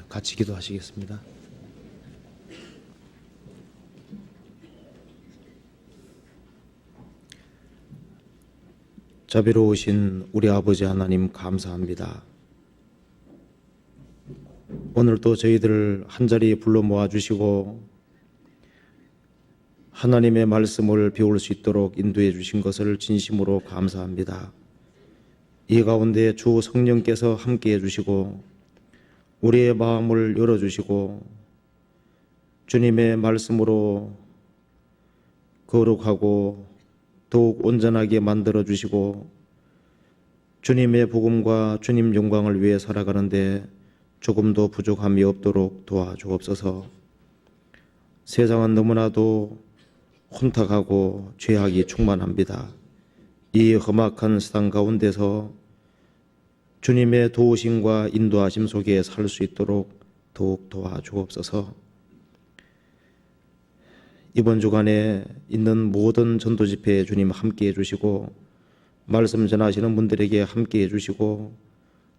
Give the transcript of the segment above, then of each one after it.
같이 기도하시겠습니다. 자비로우신 우리 아버지 하나님 감사합니다. 오늘도 저희들을 한자리에 불러 모아주시고 하나님의 말씀을 배울 수 있도록 인도해 주신 것을 진심으로 감사합니다. 이 가운데 주 성령께서 함께해 주시고 우리의 마음을 열어주시고 주님의 말씀으로 거룩하고 더욱 온전하게 만들어 주시고 주님의 복음과 주님 영광을 위해 살아가는데 조금도 부족함이 없도록 도와주옵소서. 세상은 너무나도 혼탁하고 죄악이 충만합니다. 이 험악한 세상 가운데서 주님의 도우심과 인도하심 속에 살 수 있도록 더욱 도와주옵소서. 이번 주간에 있는 모든 전도 집회에 주님 함께해 주시고 말씀 전하시는 분들에게 함께해 주시고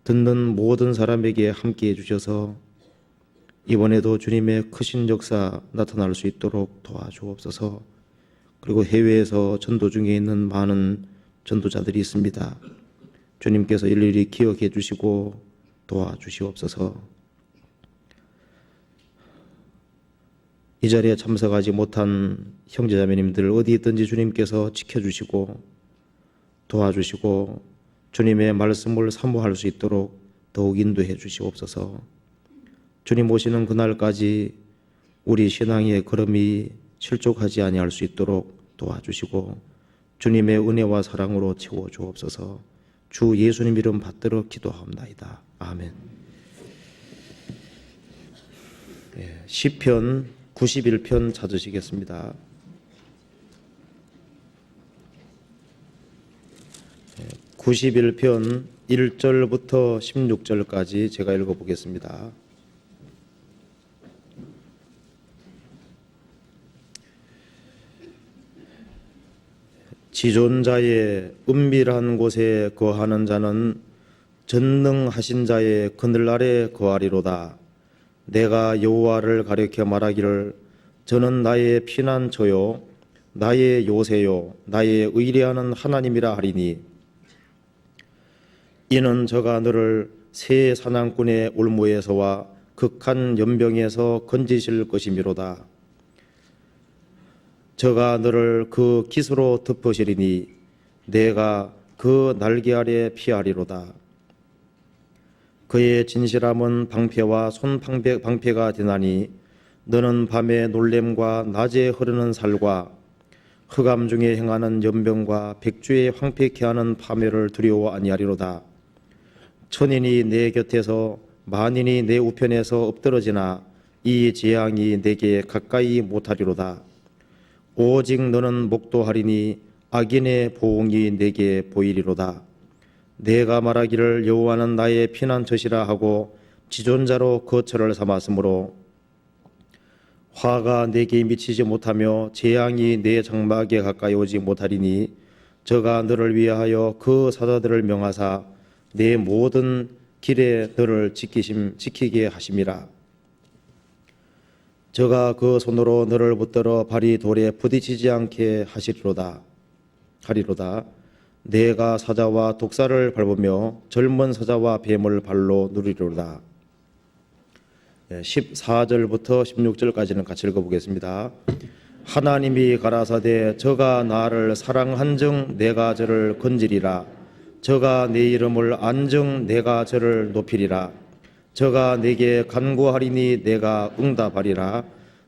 듣는 모든 사람에게 함께해 주셔서 이번에도 주님의 크신 역사 나타날 수 있도록 도와주옵소서. 그리고 해외에서 전도 중에 있는 많은 전도자들이 있습니다. 주님께서 일일이 기억해 주시고 도와주시옵소서. 이 자리에 참석하지 못한 형제자매님들 어디 있든지 주님께서 지켜주시고 도와주시고 주님의 말씀을 사모할 수 있도록 더욱 인도해 주시옵소서. 주님 오시는 그날까지 우리 신앙의 걸음이 실족하지 아니할 수 있도록 도와주시고 주님의 은혜와 사랑으로 채워주옵소서. 주 예수님 이름 받들어 기도하옵나이다. 아멘. 시편 91편 찾으시겠습니다. 91편 1절부터 16절까지 제가 읽어보겠습니다. 지존자의 은밀한 곳에 거하는 자는 전능하신 자의 그늘 아래 거하리로다. 내가 여호와를 가리켜 말하기를 저는 나의 피난처요 나의 요새요 나의 의뢰하는 하나님이라 하리니 이는 저가 너를 새 사냥꾼의 올무에서와 극한 연병에서 건지실 것이미로다. 저가 너를 그 깃으로 덮으시리니 내가 그 날개 아래 피하리로다. 그의 진실함은 방패와 손방패가 되나니 너는 밤에 놀램과 낮에 흐르는 살과 흑암 중에 행하는 연병과 백주에 황폐케 하는 파멸을 두려워 아니하리로다. 천인이 내 곁에서 만인이 내 우편에서 엎드러지나 이 재앙이 내게 가까이 못하리로다. 오직 너는 목도하리니 악인의 보응이 내게 보이리로다. 내가 말하기를 여호와는 나의 피난처시라 하고 지존자로 거처를 삼았으므로 화가 내게 미치지 못하며 재앙이 내 장막에 가까이 오지 못하리니 저가 너를 위하여 그 사자들을 명하사 내 모든 길에 너를 지키게 하심이라. 저가 그 손으로 너를 붙들어 발이 돌에 부딪히지 않게 하리로다. 내가 사자와 독사를 밟으며 젊은 사자와 뱀을 발로 누리리로다. 14절부터 16절까지는 같이 읽어보겠습니다. 하나님이 가라사대 저가 나를 사랑한즉 내가 저를 건지리라. 저가 내 이름을 안즉 내가 저를 높이리라. 저가 내게 간구하리니 내가 응답하리라.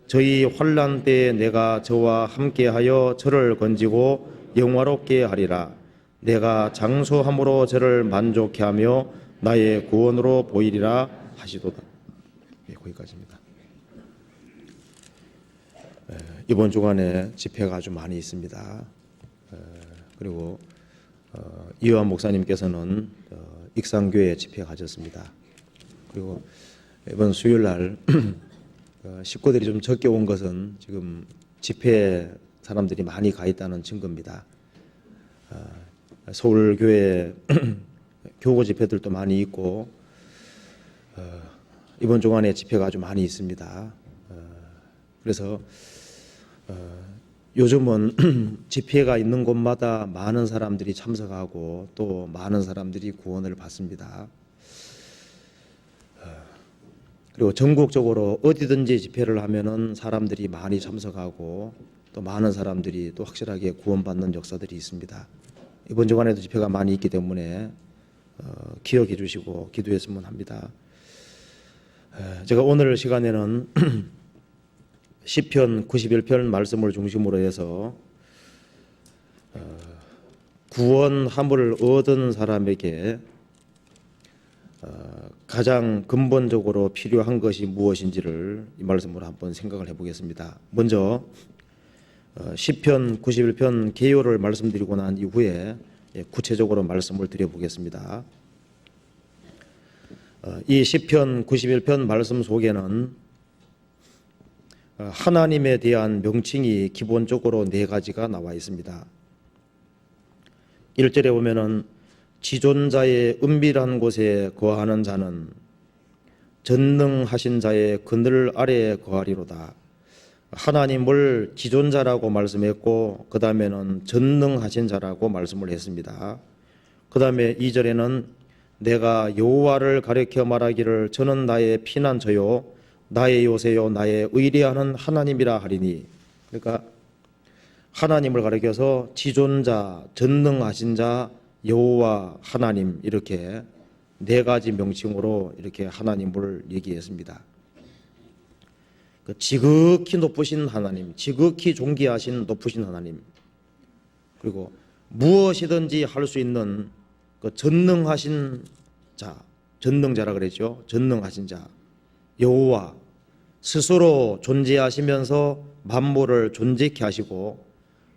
저희 환난 때에 내가 저와 함께하여 저를 건지고 영화롭게 하리라. 내가 장수함으로 저를 만족케 하며 나의 구원으로 보이리라 하시도다. 거기까지입니다. 이번 주간에 집회가 아주 많이 있습니다. 그리고 이완 목사님께서는 익산교회 집회 가졌습니다. 그리고 이번 수요일 날 식구들이 좀 적게 온 것은 지금 집회 사람들이 많이 가 있다는 증거입니다. 서울교회 교구 집회들도 많이 있고 이번 주간에 집회가 아주 많이 있습니다. 그래서 요즘은 집회가 있는 곳마다 많은 사람들이 참석하고 또 많은 사람들이 구원을 받습니다. 그리고 전국적으로 어디든지 집회를 하면은 사람들이 많이 참석하고 또 많은 사람들이 또 확실하게 구원받는 역사들이 있습니다. 이번 주간에도 집회가 많이 있기 때문에 기억해 주시고 기도했으면 합니다. 제가 오늘 시간에는 시편 91편 말씀을 중심으로 해서 구원함을 얻은 사람에게 가장 근본적으로 필요한 것이 무엇인지를 이 말씀으로 한번 생각을 해보겠습니다. 먼저 시편 91편 개요를 말씀드리고 난 이후에 구체적으로 말씀을 드려보겠습니다. 이 시편 91편 말씀 속에는 하나님에 대한 명칭이 기본적으로 4가지가 나와 있습니다. 1절에 보면은 지존자의 은밀한 곳에 거하는 자는 전능하신 자의 그늘 아래에 거하리로다. 하나님을 지존자라고 말씀했고 그 다음에는 전능하신 자라고 말씀을 했습니다. 그 다음에 2절에는 내가 여호와를 가리켜 말하기를 저는 나의 피난처요 나의 요새요 나의 의뢰하는 하나님이라 하리니, 그러니까 하나님을 가리켜서 지존자, 전능하신 자, 여호와, 하나님, 이렇게 4가지 명칭으로 이렇게 하나님을 얘기했습니다. 지극히 높으신 하나님, 지극히 존귀하신 높으신 하나님, 그리고 무엇이든지 할 수 있는 그 전능하신 자, 전능자라 그랬죠. 전능하신 자, 여호와, 스스로 존재하시면서 만물을 존재케 하시고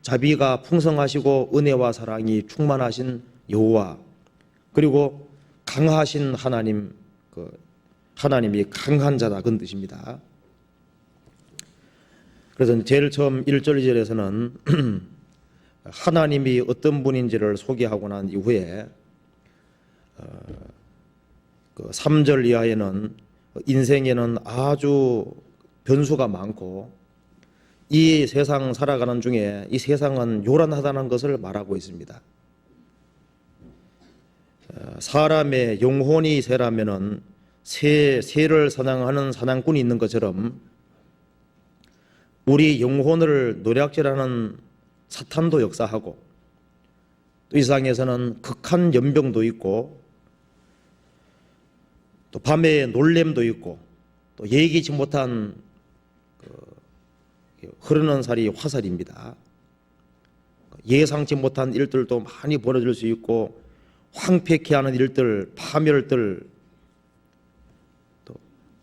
자비가 풍성하시고 은혜와 사랑이 충만하신 여호와, 그리고 강하신 하나님, 하나님이 강한 자다, 그런 뜻입니다. 그래서 제일 처음 1절 2절에서는 하나님이 어떤 분인지를 소개하고 난 이후에 3절 이하에는 인생에는 아주 변수가 많고 이 세상 살아가는 중에 이 세상은 요란하다는 것을 말하고 있습니다. 사람의 영혼이 새라면은 새를 사냥하는 사냥꾼이 있는 것처럼 우리 영혼을 노략질하는 사탄도 역사하고 또 이 세상에서는 극한 연병도 있고 또 밤에 놀램도 있고 또 예기치 못한 흐르는 살이 화살입니다. 예상치 못한 일들도 많이 벌어질 수 있고 황폐케 하는 일들, 파멸들, 또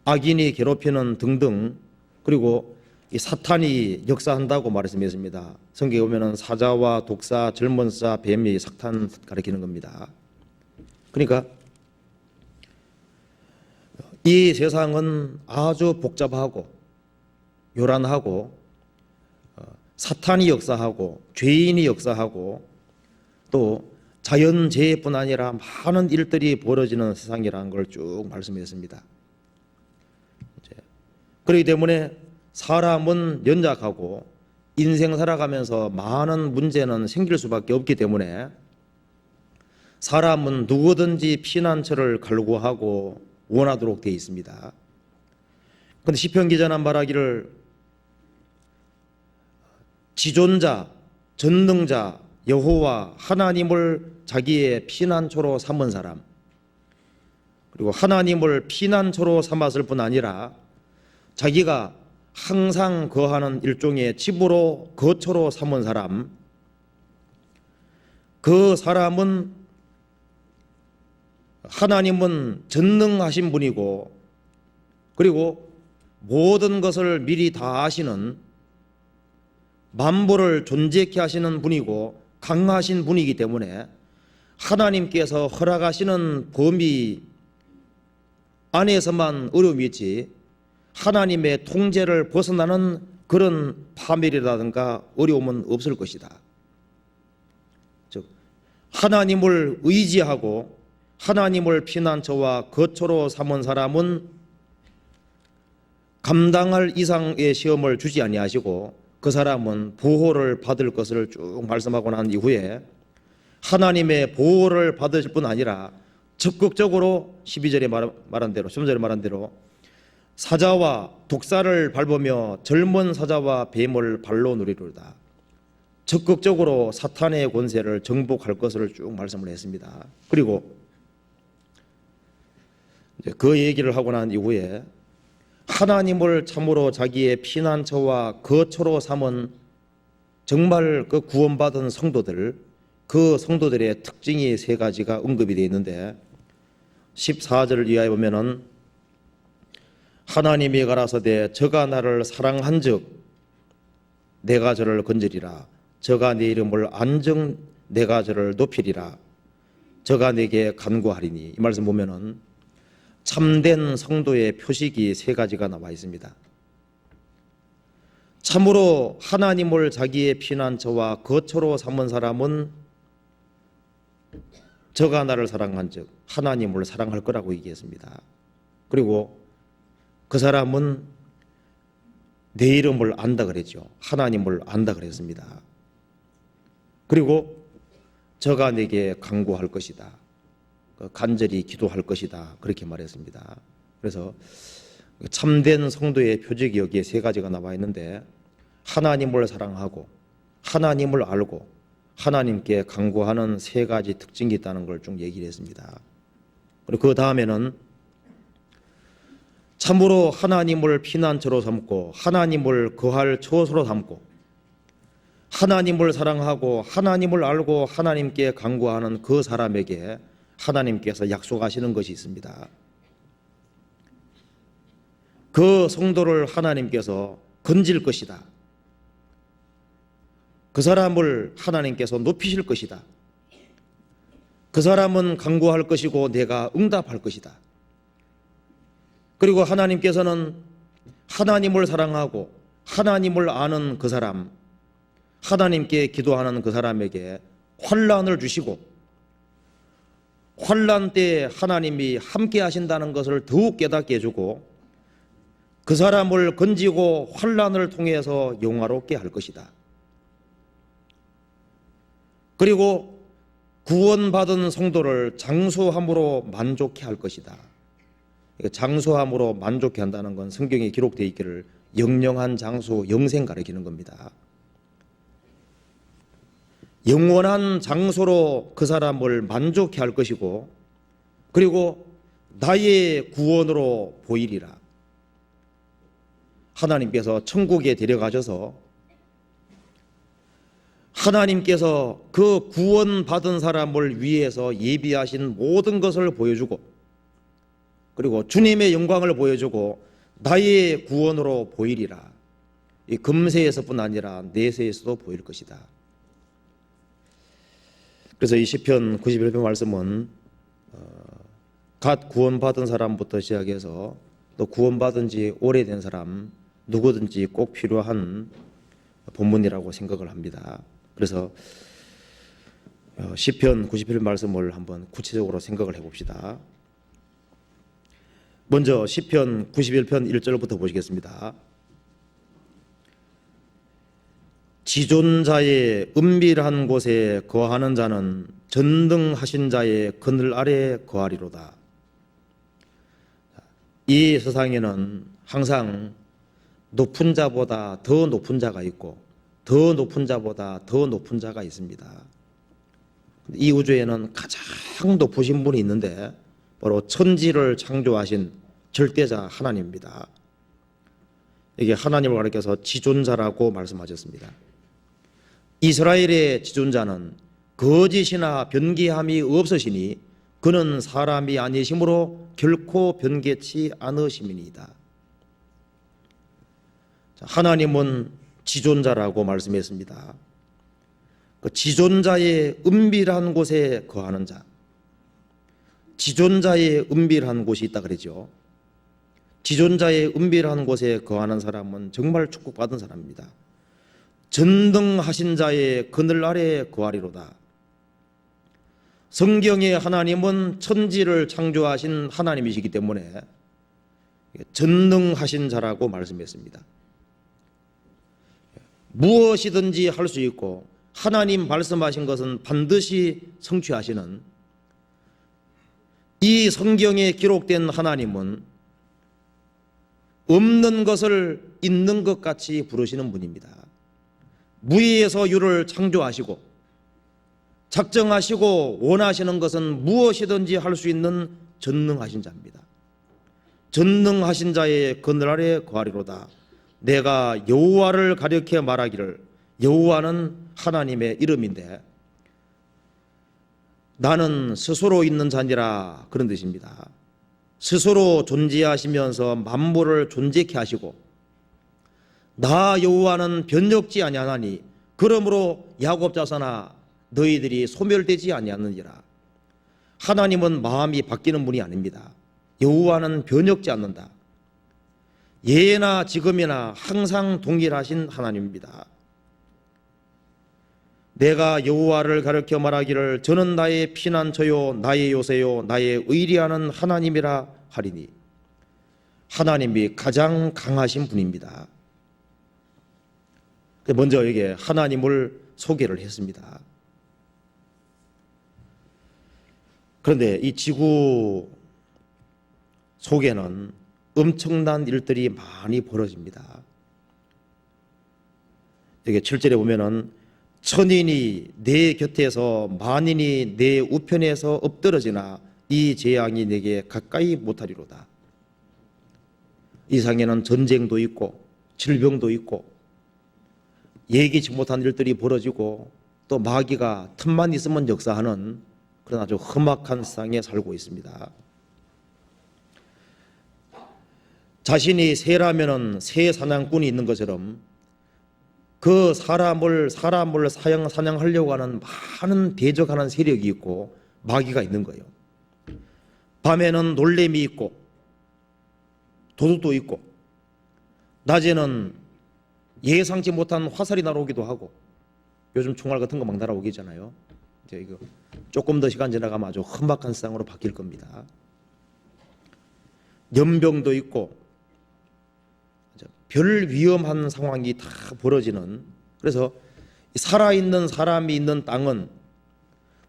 악인이 괴롭히는 등등, 그리고 이 사탄이 역사한다고 말씀했습니다. 성경에 보면은 사자와 독사, 젊은 사, 뱀이 사탄 가리키는 겁니다. 그러니까 이 세상은 아주 복잡하고 요란하고 사탄이 역사하고 죄인이 역사하고 또 자연재해뿐 아니라 많은 일들이 벌어지는 세상이라는 걸 쭉 말씀했습니다. 그렇기 때문에 사람은 연약하고 인생 살아가면서 많은 문제는 생길 수밖에 없기 때문에 사람은 누구든지 피난처를 갈구하고 원하도록 되어 있습니다. 그런데 시편 기자는 말하기를 지존자, 전능자, 여호와, 하나님을 자기의 피난처로 삼은 사람, 그리고 하나님을 피난처로 삼았을 뿐 아니라 자기가 항상 거하는 일종의 집으로 거처로 삼은 사람, 그 사람은 하나님은 전능하신 분이고 그리고 모든 것을 미리 다 아시는 만물을 존재케 하시는 분이고 강하신 분이기 때문에 하나님께서 허락하시는 범위 안에서만 어려움이 있지 하나님의 통제를 벗어나는 그런 파멸이라든가 어려움은 없을 것이다. 즉 하나님을 의지하고 하나님을 피난처와 거처로 삼은 사람은 감당할 이상의 시험을 주지 아니하시고 그 사람은 보호를 받을 것을 쭉 말씀하고 난 이후에 하나님의 보호를 받으실 뿐 아니라 적극적으로 12절에 말한 대로 13절에 말한 대로 사자와 독사를 밟으며 젊은 사자와 뱀을 발로 누리리로다. 적극적으로 사탄의 권세를 정복할 것을 쭉 말씀을 했습니다. 그리고 이제 그 얘기를 하고 난 이후에 하나님을 참으로 자기의 피난처와 거처로 삼은 정말 그 구원받은 성도들, 그 성도들의 특징이 세 가지가 언급이 되어 있는데 14절 이하에 보면은 하나님이 가라사대 저가 나를 사랑한즉 내가 저를 건지리라. 저가 내 이름을 안정 내가 저를 높이리라. 저가 내게 간구하리니. 이 말씀 보면은 참된 성도의 표식이 세 가지가 나와 있습니다. 참으로 하나님을 자기의 피난처와 거처로 삼은 사람은 저가 나를 사랑한즉 하나님을 사랑할 거라고 얘기했습니다. 그리고 그 사람은 내 이름을 안다 그랬죠. 하나님을 안다 그랬습니다. 그리고 저가 내게 간구할 것이다. 간절히 기도할 것이다. 그렇게 말했습니다. 그래서 참된 성도의 표적이 여기에 세 가지가 나와 있는데 하나님을 사랑하고 하나님을 알고 하나님께 간구하는 세 가지 특징이 있다는 걸 좀 얘기를 했습니다. 그리고 그 다음에는 참으로 하나님을 피난처로 삼고 하나님을 거할 처소로 삼고 하나님을 사랑하고 하나님을 알고 하나님께 간구하는 그 사람에게 하나님께서 약속하시는 것이 있습니다. 그 성도를 하나님께서 건질 것이다. 그 사람을 하나님께서 높이실 것이다. 그 사람은 간구할 것이고 내가 응답할 것이다. 그리고 하나님께서는 하나님을 사랑하고 하나님을 아는 그 사람, 하나님께 기도하는 그 사람에게 환난을 주시고 환난 때에 하나님이 함께 하신다는 것을 더욱 깨닫게 해주고 그 사람을 건지고 환난을 통해서 영화롭게 할 것이다. 그리고 구원받은 성도를 장수함으로 만족해 할 것이다. 장수함으로 만족해 한다는 건 성경에 기록되어 있기를 영영한 장수, 영생 가리키는 겁니다. 영원한 장소로 그 사람을 만족해 할 것이고 그리고 나의 구원으로 보이리라. 하나님께서 천국에 데려가셔서 하나님께서 그 구원받은 사람을 위해서 예비하신 모든 것을 보여주고 그리고 주님의 영광을 보여주고 나의 구원으로 보이리라. 이 금세에서뿐 아니라 내세에서도 보일 것이다. 그래서 이 시편 91편 말씀은 갓 구원받은 사람부터 시작해서 또 구원받은 지 오래된 사람 누구든지 꼭 필요한 본문이라고 생각을 합니다. 그래서 시편 91편 말씀을 한번 구체적으로 생각을 해봅시다. 먼저 시편 91편 1절부터 보시겠습니다. 지존자의 은밀한 곳에 거하는 자는 전능하신 자의 그늘 아래 거하리로다. 이 세상에는 항상 높은 자보다 더 높은 자가 있고 더 높은 자보다 더 높은 자가 있습니다. 이 우주에는 가장 높으신 분이 있는데 바로 천지를 창조하신 절대자 하나님입니다. 이게 하나님을 가리켜서 지존자라고 말씀하셨습니다. 이스라엘의 지존자는 거짓이나 변개함이 없으시니 그는 사람이 아니시므로 결코 변개치 않으심이니이다. 하나님은 지존자라고 말씀했습니다. 그 지존자의 은밀한 곳에 거하는 자, 지존자의 은밀한 곳이 있다 그러죠. 지존자의 은밀한 곳에 거하는 사람은 정말 축복받은 사람입니다. 전능하신 자의 그늘 아래 거하리로다. 성경의 하나님은 천지를 창조하신 하나님이시기 때문에 전능하신 자라고 말씀했습니다. 무엇이든지 할 수 있고 하나님 말씀하신 것은 반드시 성취하시는, 이 성경에 기록된 하나님은 없는 것을 있는 것 같이 부르시는 분입니다. 무에서 유를 창조하시고 작정하시고 원하시는 것은 무엇이든지 할 수 있는 전능하신 자입니다. 전능하신 자의 그늘아래 거하리로다. 내가 여호와를 가리켜 말하기를, 여호와는 하나님의 이름인데 나는 스스로 있는 자니라, 그런 뜻입니다. 스스로 존재하시면서 만물을 존재케 하시고 나 여호와는 변혁지 아니하나니 그러므로 야곱 자손아 너희들이 소멸되지 아니하느니라. 하나님은 마음이 바뀌는 분이 아닙니다. 여호와는 변혁지 않는다. 예나 지금이나 항상 동일하신 하나님입니다. 내가 여호와를 가르쳐 말하기를 저는 나의 피난처요 나의 요새요 나의 의리하는 하나님이라 하리니, 하나님이 가장 강하신 분입니다. 먼저 이게 하나님을 소개를 했습니다. 그런데 이 지구 속에는 엄청난 일들이 많이 벌어집니다. 이게 7절에 보면은 천인이 내 곁에서 만인이 내 우편에서 엎드러지나 이 재앙이 내게 가까이 못하리로다. 이 세상에는 전쟁도 있고 질병도 있고 예기치 못한 일들이 벌어지고 또 마귀가 틈만 있으면 역사하는 그런 아주 험악한 세상에 살고 있습니다. 자신이 새라면은 새 사냥꾼이 있는 것처럼 그 사람을 사냥하려고 하는 많은 대적하는 세력이 있고 마귀가 있는 거예요. 밤에는 놀래미 있고 도둑도 있고 낮에는 예상치 못한 화살이 날아오기도 하고, 요즘 총알 같은 거 막 날아오기잖아요. 이제 이거 조금 더 시간 지나가면 아주 험악한 세상으로 바뀔 겁니다. 연병도 있고 별 위험한 상황이 다 벌어지는, 그래서 살아있는 사람이 있는 땅은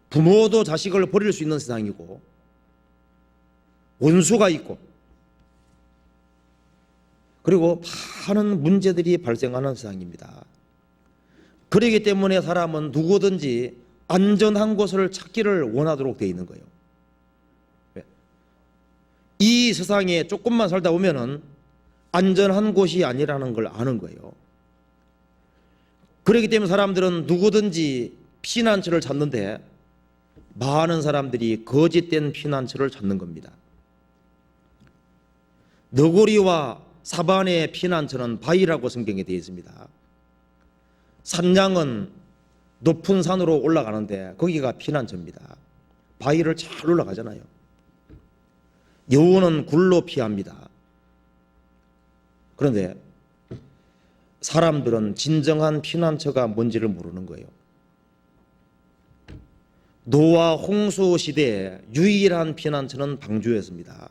부모도 자식을 버릴 수 있는 세상이고 원수가 있고 그리고 많은 문제들이 발생하는 세상입니다. 그렇기 때문에 사람은 누구든지 안전한 곳을 찾기를 원하도록 되어 있는 거예요. 이 세상에 조금만 살다 보면은 안전한 곳이 아니라는 걸 아는 거예요. 그렇기 때문에 사람들은 누구든지 피난처를 찾는데 많은 사람들이 거짓된 피난처를 찾는 겁니다. 너구리와 사반의 피난처는 바위라고 성경에 되어 있습니다. 산양은 높은 산으로 올라가는데 거기가 피난처입니다. 바위를 잘 올라가잖아요. 여우는 굴로 피합니다. 그런데 사람들은 진정한 피난처가 뭔지를 모르는 거예요. 노아 홍수 시대에 유일한 피난처는 방주였습니다.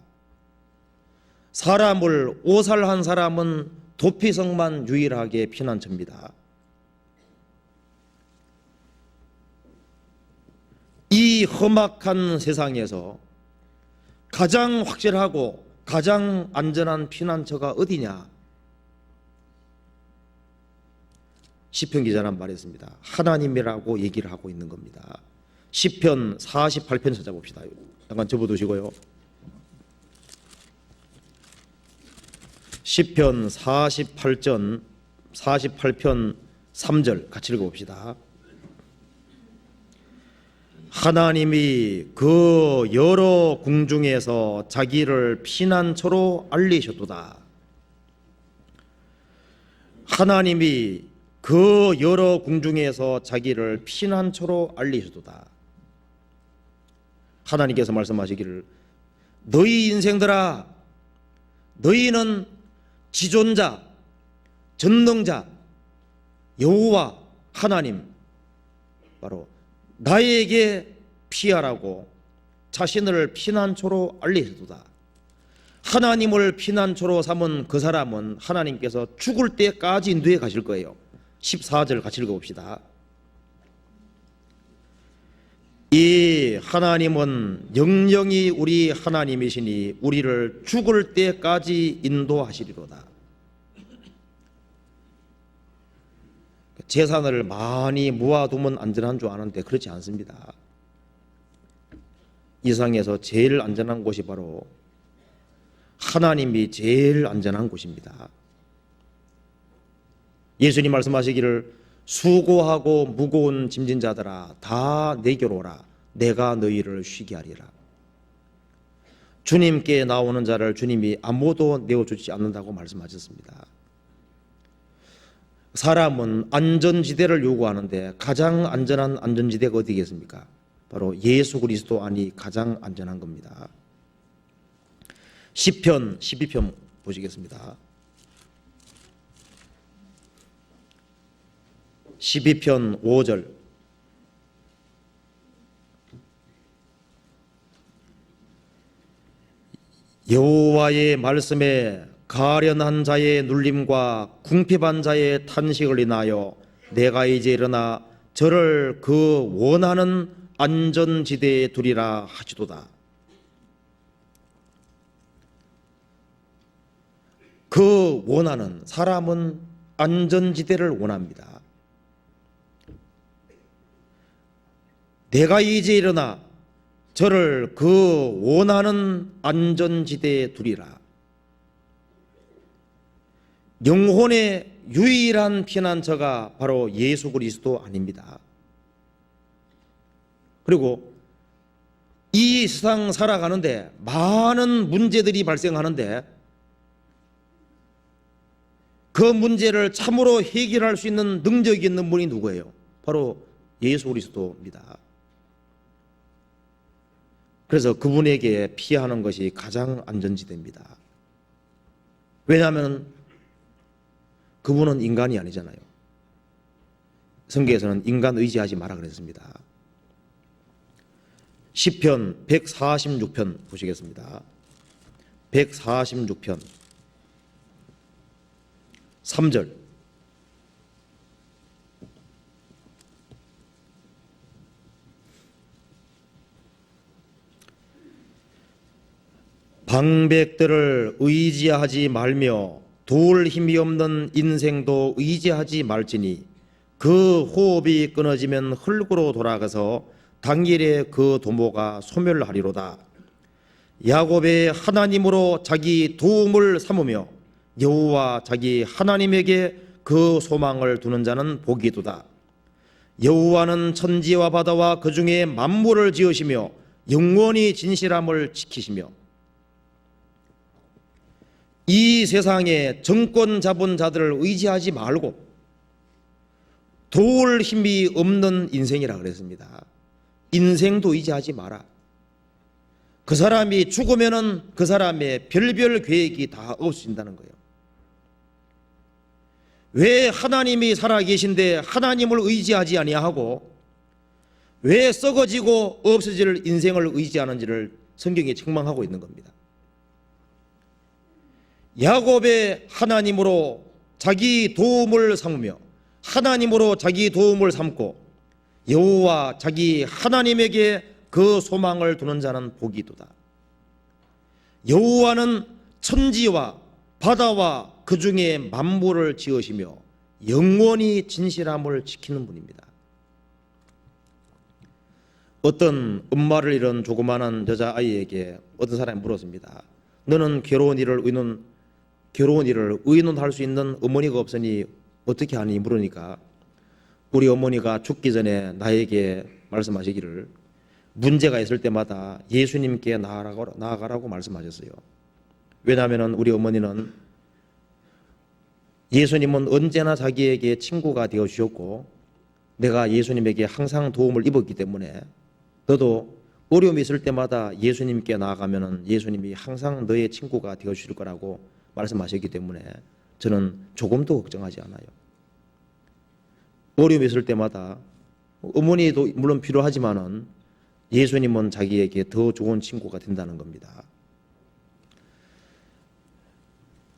사람을 오살한 사람은 도피성만 유일하게 피난처입니다. 이 험악한 세상에서 가장 확실하고 가장 안전한 피난처가 어디냐? 시편 기자는 말했습니다. 하나님이라고 얘기를 하고 있는 겁니다. 시편 48편 찾아봅시다. 잠깐 접어두시고요. 시편 48편 3절 같이 읽어봅시다. 하나님이 그 여러 궁중에서 자기를 피난처로 알리셨도다. 하나님이 그 여러 궁중에서 자기를 피난처로 알리셨도다. 하나님께서 말씀하시기를 너희 인생들아, 너희는 지존자, 전능자, 여호와 하나님, 바로 나에게 피하라고 자신을 피난처로 알리셨도다. 하나님을 피난처로 삼은 그 사람은 하나님께서 죽을 때까지 인도해 가실 거예요. 14절 같이 읽어봅시다. 이 하나님은 영영이 우리 하나님이시니 우리를 죽을 때까지 인도하시리로다. 재산을 많이 모아두면 안전한 줄 아는데 그렇지 않습니다. 이 세상에서 제일 안전한 곳이 바로 하나님이 제일 안전한 곳입니다. 예수님 말씀하시기를 수고하고 무거운 짐진 자들아 다 내게로 오라 내가 너희를 쉬게 하리라. 주님께 나오는 자를 주님이 아무도 내어주지 않는다고 말씀하셨습니다. 사람은 안전지대를 요구하는데 가장 안전한 안전지대가 어디겠습니까? 바로 예수 그리스도 안이 가장 안전한 겁니다. 시편 12편 보시겠습니다. 12편 5절 여호와의 말씀에 가련한 자의 눌림과 궁핍한 자의 탄식을 인하여 내가 이제 일어나 저를 그 원하는 안전지대에 두리라 하시도다. 그 원하는 사람은 안전지대를 원합니다. 내가 이제 일어나 저를 그 원하는 안전지대에 두리라. 영혼의 유일한 피난처가 바로 예수 그리스도 아닙니다. 그리고 이 세상 살아가는데 많은 문제들이 발생하는데 그 문제를 참으로 해결할 수 있는 능력이 있는 분이 누구예요? 바로 예수 그리스도입니다. 그래서 그분에게 피하는 것이 가장 안전지대입니다. 왜냐하면 그분은 인간이 아니잖아요. 성경에서는 인간 의지하지 마라 그랬습니다. 시편 146편 보시겠습니다. 146편 3절 방백들을 의지하지 말며 도울 힘이 없는 인생도 의지하지 말지니 그 호흡이 끊어지면 흙으로 돌아가서 당일에 그 도모가 소멸하리로다. 야곱의 하나님으로 자기 도움을 삼으며 여호와 자기 하나님에게 그 소망을 두는 자는 복이도다. 여호와는 천지와 바다와 그 중에 만물을 지으시며 영원히 진실함을 지키시며 이 세상에 정권 잡은 자들을 의지하지 말고 도울 힘이 없는 인생이라 그랬습니다. 인생도 의지하지 마라. 그 사람이 죽으면은 그 사람의 별별 계획이 다 없어진다는 거예요. 왜 하나님이 살아계신데 하나님을 의지하지 아니하고 왜 썩어지고 없어질 인생을 의지하는지를 성경이 책망하고 있는 겁니다. 야곱의 하나님으로 자기 도움을 삼으며 하나님으로 자기 도움을 삼고 여호와 자기 하나님에게 그 소망을 두는 자는 복이도다. 여호와는 천지와 바다와 그 중에 만물을 지으시며 영원히 진실함을 지키는 분입니다. 어떤 엄마를 잃은 조그마한 여자아이에게 어떤 사람이 물었습니다. 너는 결혼 일을 의논할 수 있는 어머니가 없으니 어떻게 하니 물으니까 우리 어머니가 죽기 전에 나에게 말씀하시기를 문제가 있을 때마다 예수님께 나아가라고 말씀하셨어요. 왜냐하면 우리 어머니는 예수님은 언제나 자기에게 친구가 되어 주셨고 내가 예수님에게 항상 도움을 입었기 때문에 너도 어려움이 있을 때마다 예수님께 나아가면 예수님이 항상 너의 친구가 되어 주실 거라고 말씀하셨기 때문에 저는 조금도 걱정하지 않아요. 어려움이 있을 때마다 어머니도 물론 필요하지만은 예수님은 자기에게 더 좋은 친구가 된다는 겁니다.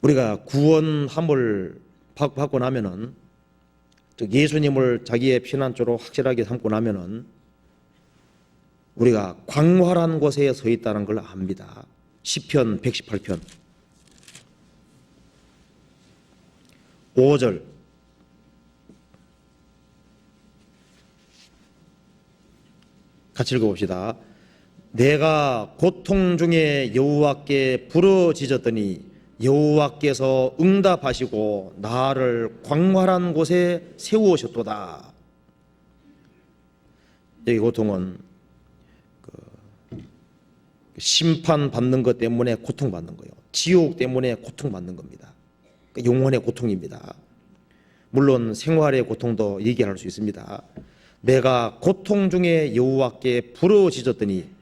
우리가 구원함을 받고 나면은, 즉 예수님을 자기의 피난처로 확실하게 삼고 나면은 우리가 광활한 곳에 서 있다는 걸 압니다. 시편 118편 5절 같이 읽어봅시다. 내가 고통 중에 여호와께 부르짖었더니 여호와께서 응답하시고 나를 광활한 곳에 세우셨도다. 여기 고통은 심판받는 것 때문에 고통받는 거예요. 지옥 때문에 고통받는 겁니다. 영혼의 고통입니다. 물론 생활의 고통도 얘기할 수 있습니다. 내가 고통 중에 여호와께 부르짖었더니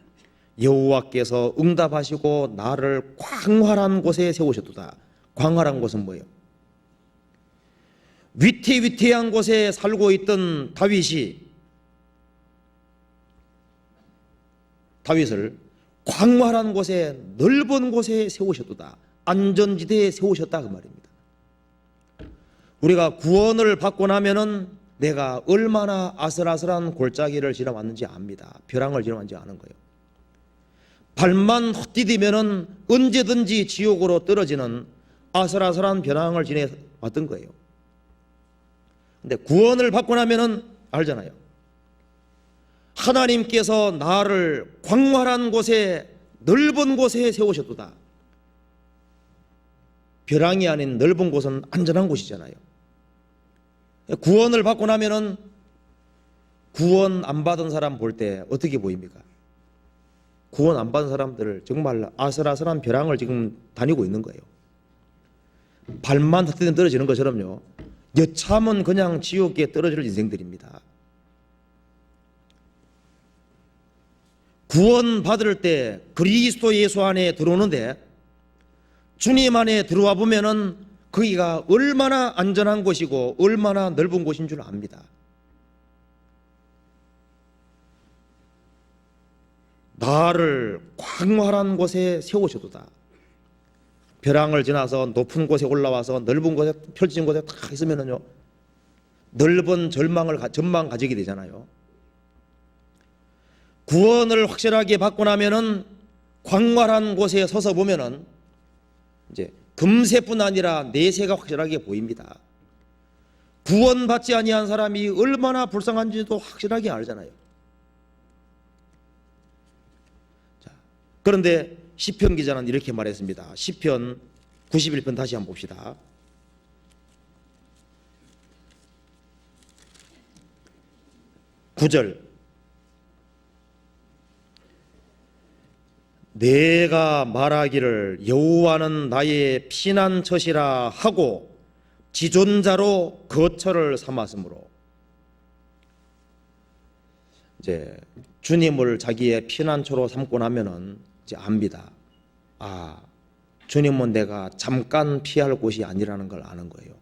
여호와께서 응답하시고 나를 광활한 곳에 세우셨도다. 광활한 곳은 뭐예요? 위태위태한 곳에 살고 있던 다윗을 광활한 곳에, 넓은 곳에 세우셨도다. 안전지대에 세우셨다 그 말입니다. 우리가 구원을 받고 나면은 내가 얼마나 아슬아슬한 골짜기를 지나왔는지 압니다. 벼랑을 지나왔는지 아는 거예요. 발만 헛디디면은 언제든지 지옥으로 떨어지는 아슬아슬한 벼랑을 지내왔던 거예요. 근데 구원을 받고 나면은 알잖아요. 하나님께서 나를 광활한 곳에, 넓은 곳에 세우셨도다. 벼랑이 아닌 넓은 곳은 안전한 곳이잖아요. 구원을 받고 나면은 구원 안 받은 사람 볼 때 어떻게 보입니까? 구원 안 받은 사람들을 정말 아슬아슬한 벼랑을 지금 다니고 있는 거예요. 발만 헛디디면 떨어지는 것처럼요. 여차하면 그냥 지옥에 떨어질 인생들입니다. 구원 받을 때 그리스도 예수 안에 들어오는데 주님 안에 들어와 보면은 거기가 얼마나 안전한 곳이고 얼마나 넓은 곳인 줄 압니다. 나를 광활한 곳에 세우셔도다. 벼랑을 지나서 높은 곳에 올라와서 넓은 곳에, 펼쳐진 곳에 딱 있으면은요, 넓은 전망 가지게 되잖아요. 구원을 확실하게 받고 나면은 광활한 곳에 서서 보면은 이제 금세뿐 아니라 내세가 확실하게 보입니다. 구원받지 아니한 사람이 얼마나 불쌍한지도 확실하게 알잖아요. 자, 그런데 시편 기자는 이렇게 말했습니다. 시편 91편 다시 한번 봅시다. 9절 내가 말하기를 여호와는 나의 피난처시라 하고 지존자로 거처를 삼았으므로, 이제 주님을 자기의 피난처로 삼고 나면은 이제 압니다. 아, 주님은 내가 잠깐 피할 곳이 아니라는 걸 아는 거예요.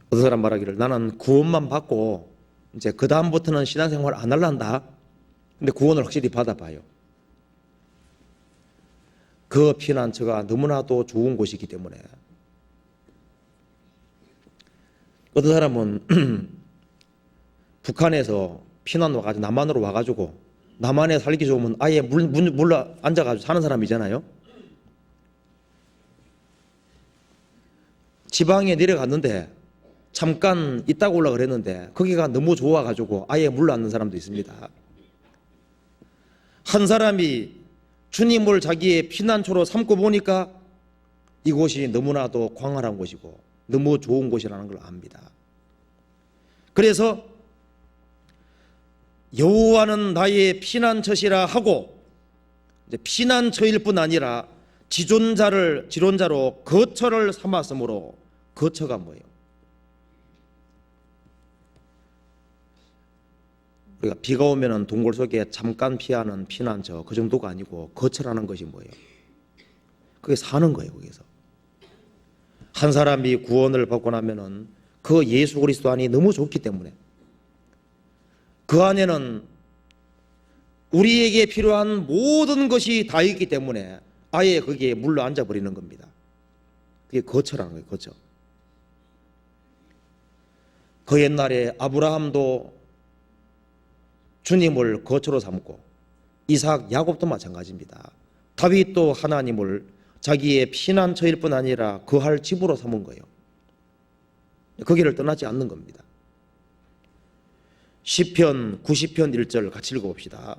어떤 사람 말하기를 나는 구원만 받고 이제 그 다음부터는 신앙생활 안 할란다. 근데 구원을 확실히 받아봐요. 그 피난처가 너무나도 좋은 곳이기 때문에. 어떤 사람은 북한에서 피난 와가지고 남한으로 와가지고 남한에 살기 좋으면 아예 물 앉아가지고 사는 사람이잖아요. 지방에 내려갔는데 잠깐 있다가 올라 그랬는데 거기가 너무 좋아가지고 아예 물러 앉는 사람도 있습니다. 한 사람이 주님을 자기의 피난처로 삼고 보니까 이곳이 너무나도 광활한 곳이고 너무 좋은 곳이라는 걸 압니다. 그래서 여호와는 나의 피난처시라 하고, 이제 피난처일 뿐 아니라 지존자로 거처를 삼았으므로, 거처가 뭐예요? 우리가 비가 오면은 동굴 속에 잠깐 피하는 피난처 그 정도가 아니고 거처라는 것이 뭐예요? 그게 사는 거예요. 거기서 한 사람이 구원을 받고 나면은 그 예수 그리스도 안이 너무 좋기 때문에 그 안에는 우리에게 필요한 모든 것이 다 있기 때문에 아예 거기에 물러 앉아 버리는 겁니다. 그게 거처라는 거예요. 거처. 그 옛날에 아브라함도 주님을 거처로 삼고 이삭, 야곱도 마찬가지입니다. 다윗도 하나님을 자기의 피난처일 뿐 아니라 거할 집으로 삼은 거예요. 거기를 떠나지 않는 겁니다. 시편 90편 1절 같이 읽어봅시다.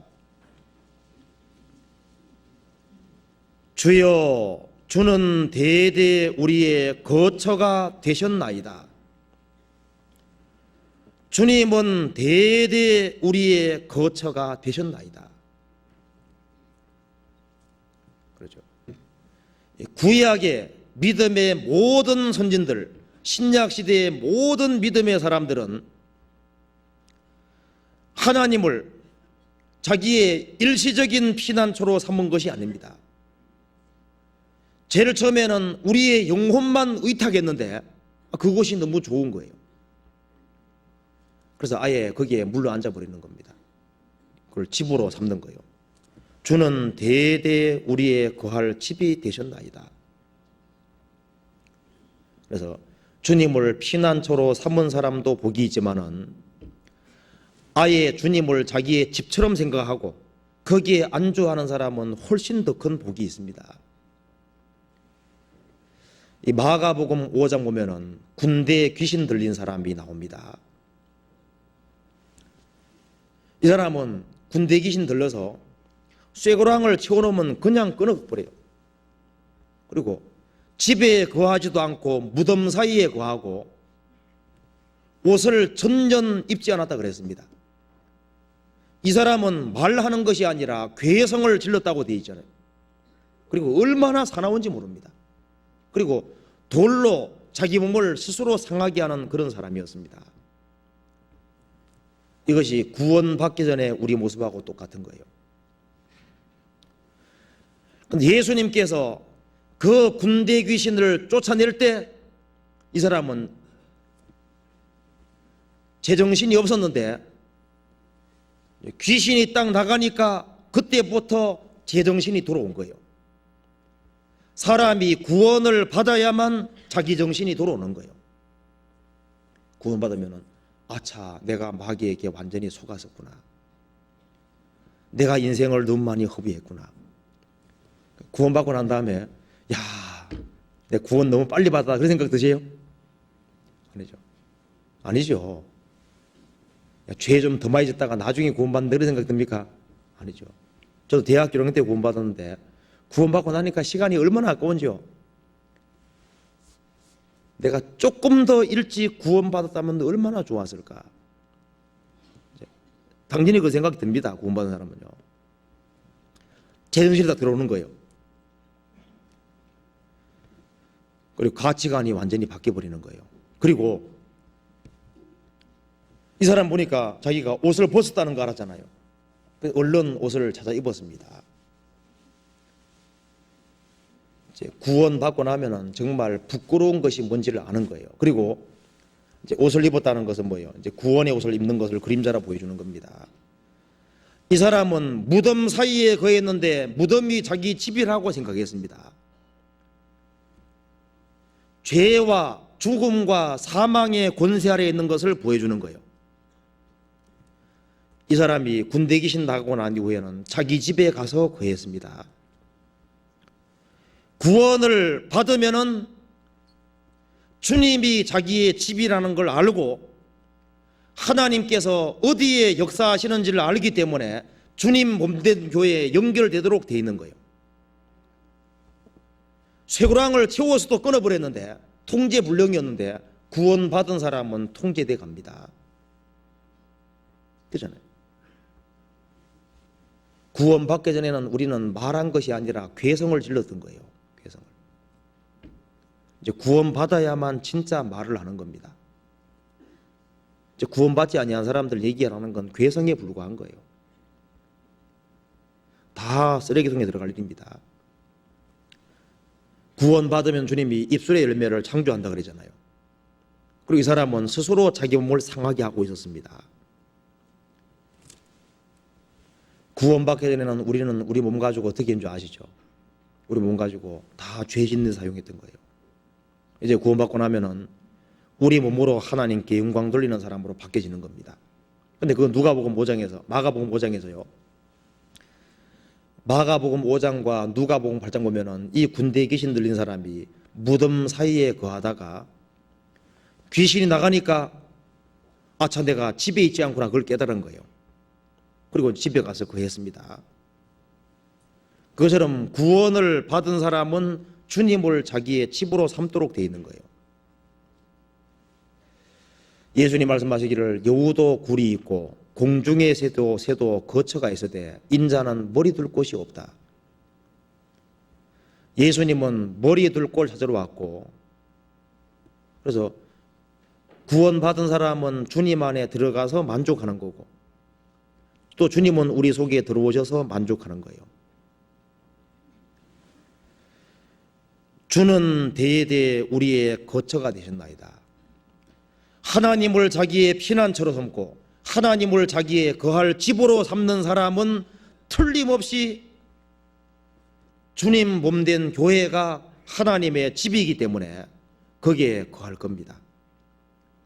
주여, 주는 대대 우리의 거처가 되셨나이다. 주님은 대대 우리의 거처가 되셨나이다. 그렇죠. 구약의 믿음의 모든 선진들, 신약 시대의 모든 믿음의 사람들은 하나님을 자기의 일시적인 피난처로 삼은 것이 아닙니다. 제일 처음에는 우리의 영혼만 의탁했는데 그것이 너무 좋은 거예요. 그래서 아예 거기에 물러 앉아 버리는 겁니다. 그걸 집으로 삼는 거예요. 주는 대대 우리의 거할 집이 되셨나이다. 그래서 주님을 피난처로 삼은 사람도 복이 있지만은 아예 주님을 자기의 집처럼 생각하고 거기에 안주하는 사람은 훨씬 더 큰 복이 있습니다. 이 마가복음 5장 보면은 군대에 귀신 들린 사람이 나옵니다. 이 사람은 군대 귀신 들려서 쇠고랑을 채워놓으면 그냥 끊어버려요. 그리고 집에 거하지도 않고 무덤 사이에 거하고 옷을 전혀 입지 않았다 그랬습니다. 이 사람은 말하는 것이 아니라 괴성을 질렀다고 되어 있잖아요. 그리고 얼마나 사나운지 모릅니다. 그리고 돌로 자기 몸을 스스로 상하게 하는 그런 사람이었습니다. 이것이 구원받기 전에 우리 모습하고 똑같은 거예요. 근데 예수님께서 그 군대 귀신을 쫓아낼 때 이 사람은 제정신이 없었는데 귀신이 딱 나가니까 그때부터 제정신이 돌아온 거예요. 사람이 구원을 받아야만 자기 정신이 돌아오는 거예요. 구원받으면 아차, 내가 마귀에게 완전히 속았었구나. 내가 인생을 너무 많이 허비했구나. 구원받고 난 다음에 야, 내 구원 너무 빨리 받았다 그런 생각 드세요? 아니죠. 아니죠. 죄 좀 더 많이 짓다가 나중에 구원받는다 그런 생각 듭니까? 아니죠. 저도 대학교 1학년 때 구원받았는데 구원받고 나니까 시간이 얼마나 아까운지요. 내가 조금 더 일찍 구원받았다면 얼마나 좋았을까. 당연히 그 생각이 듭니다. 구원받은 사람은요. 제정신이 다 들어오는 거예요. 그리고 가치관이 완전히 바뀌어버리는 거예요. 그리고 이 사람 보니까 자기가 옷을 벗었다는 거 알았잖아요. 얼른 옷을 찾아 입었습니다. 이제 구원받고 나면은 정말 부끄러운 것이 뭔지를 아는 거예요. 그리고 이제 옷을 입었다는 것은 뭐예요? 이제 구원의 옷을 입는 것을 그림자로 보여주는 겁니다. 이 사람은 무덤 사이에 거했는데 무덤이 자기 집이라고 생각했습니다. 죄와 죽음과 사망의 권세 아래에 있는 것을 보여주는 거예요. 이 사람이 군대 귀신 나가고 난 이후에는 자기 집에 가서 거했습니다. 구원을 받으면은 주님이 자기의 집이라는 걸 알고 하나님께서 어디에 역사하시는지를 알기 때문에 주님 몸된 교회에 연결되도록 되어 있는 거예요. 쇠고랑을 채워서도 끊어버렸는데 통제불능이었는데 구원받은 사람은 통제돼 갑니다. 그렇잖아요. 구원받기 전에는 우리는 말한 것이 아니라 괴성을 질렀던 거예요. 괴성을. 이제 구원받아야만 진짜 말을 하는 겁니다. 이제 구원받지 아니한 사람들 얘기하는 건 괴성에 불과한 거예요. 다 쓰레기통에 들어갈 일입니다. 구원받으면 주님이 입술의 열매를 창조한다 그러잖아요. 그리고 이 사람은 스스로 자기 몸을 상하게 하고 있었습니다. 구원받기 전에는 우리는 우리 몸 가지고 어떻게 하는 줄 아시죠? 우리 몸 가지고 다 죄 짓는 데 사용했던 거예요. 이제 구원받고 나면은 우리 몸으로 하나님께 영광 돌리는 사람으로 바뀌어지는 겁니다. 근데 그건 누가복음 5장에서, 마가복음 5장에서요. 마가복음 5장과 누가복음 8장 보면은 이 군대에 귀신 들린 사람이 무덤 사이에 거하다가 귀신이 나가니까 아차, 내가 집에 있지 않구나, 그걸 깨달은 거예요. 그리고 집에 가서 거했습니다. 그것처럼 구원을 받은 사람은 주님을 자기의 집으로 삼도록 되어 있는 거예요. 예수님 말씀하시기를 여우도 굴이 있고 공중의 새도 거처가 있으되 인자는 머리 둘 곳이 없다. 예수님은 머리 둘 곳을 찾으러 왔고, 그래서 구원받은 사람은 주님 안에 들어가서 만족하는 거고, 또 주님은 우리 속에 들어오셔서 만족하는 거예요. 주는 대대에 우리의 거처가 되셨나이다. 하나님을 자기의 피난처로 삼고 하나님을 자기의 거할 집으로 삼는 사람은 틀림없이 주님 몸된 교회가 하나님의 집이기 때문에 거기에 거할 겁니다.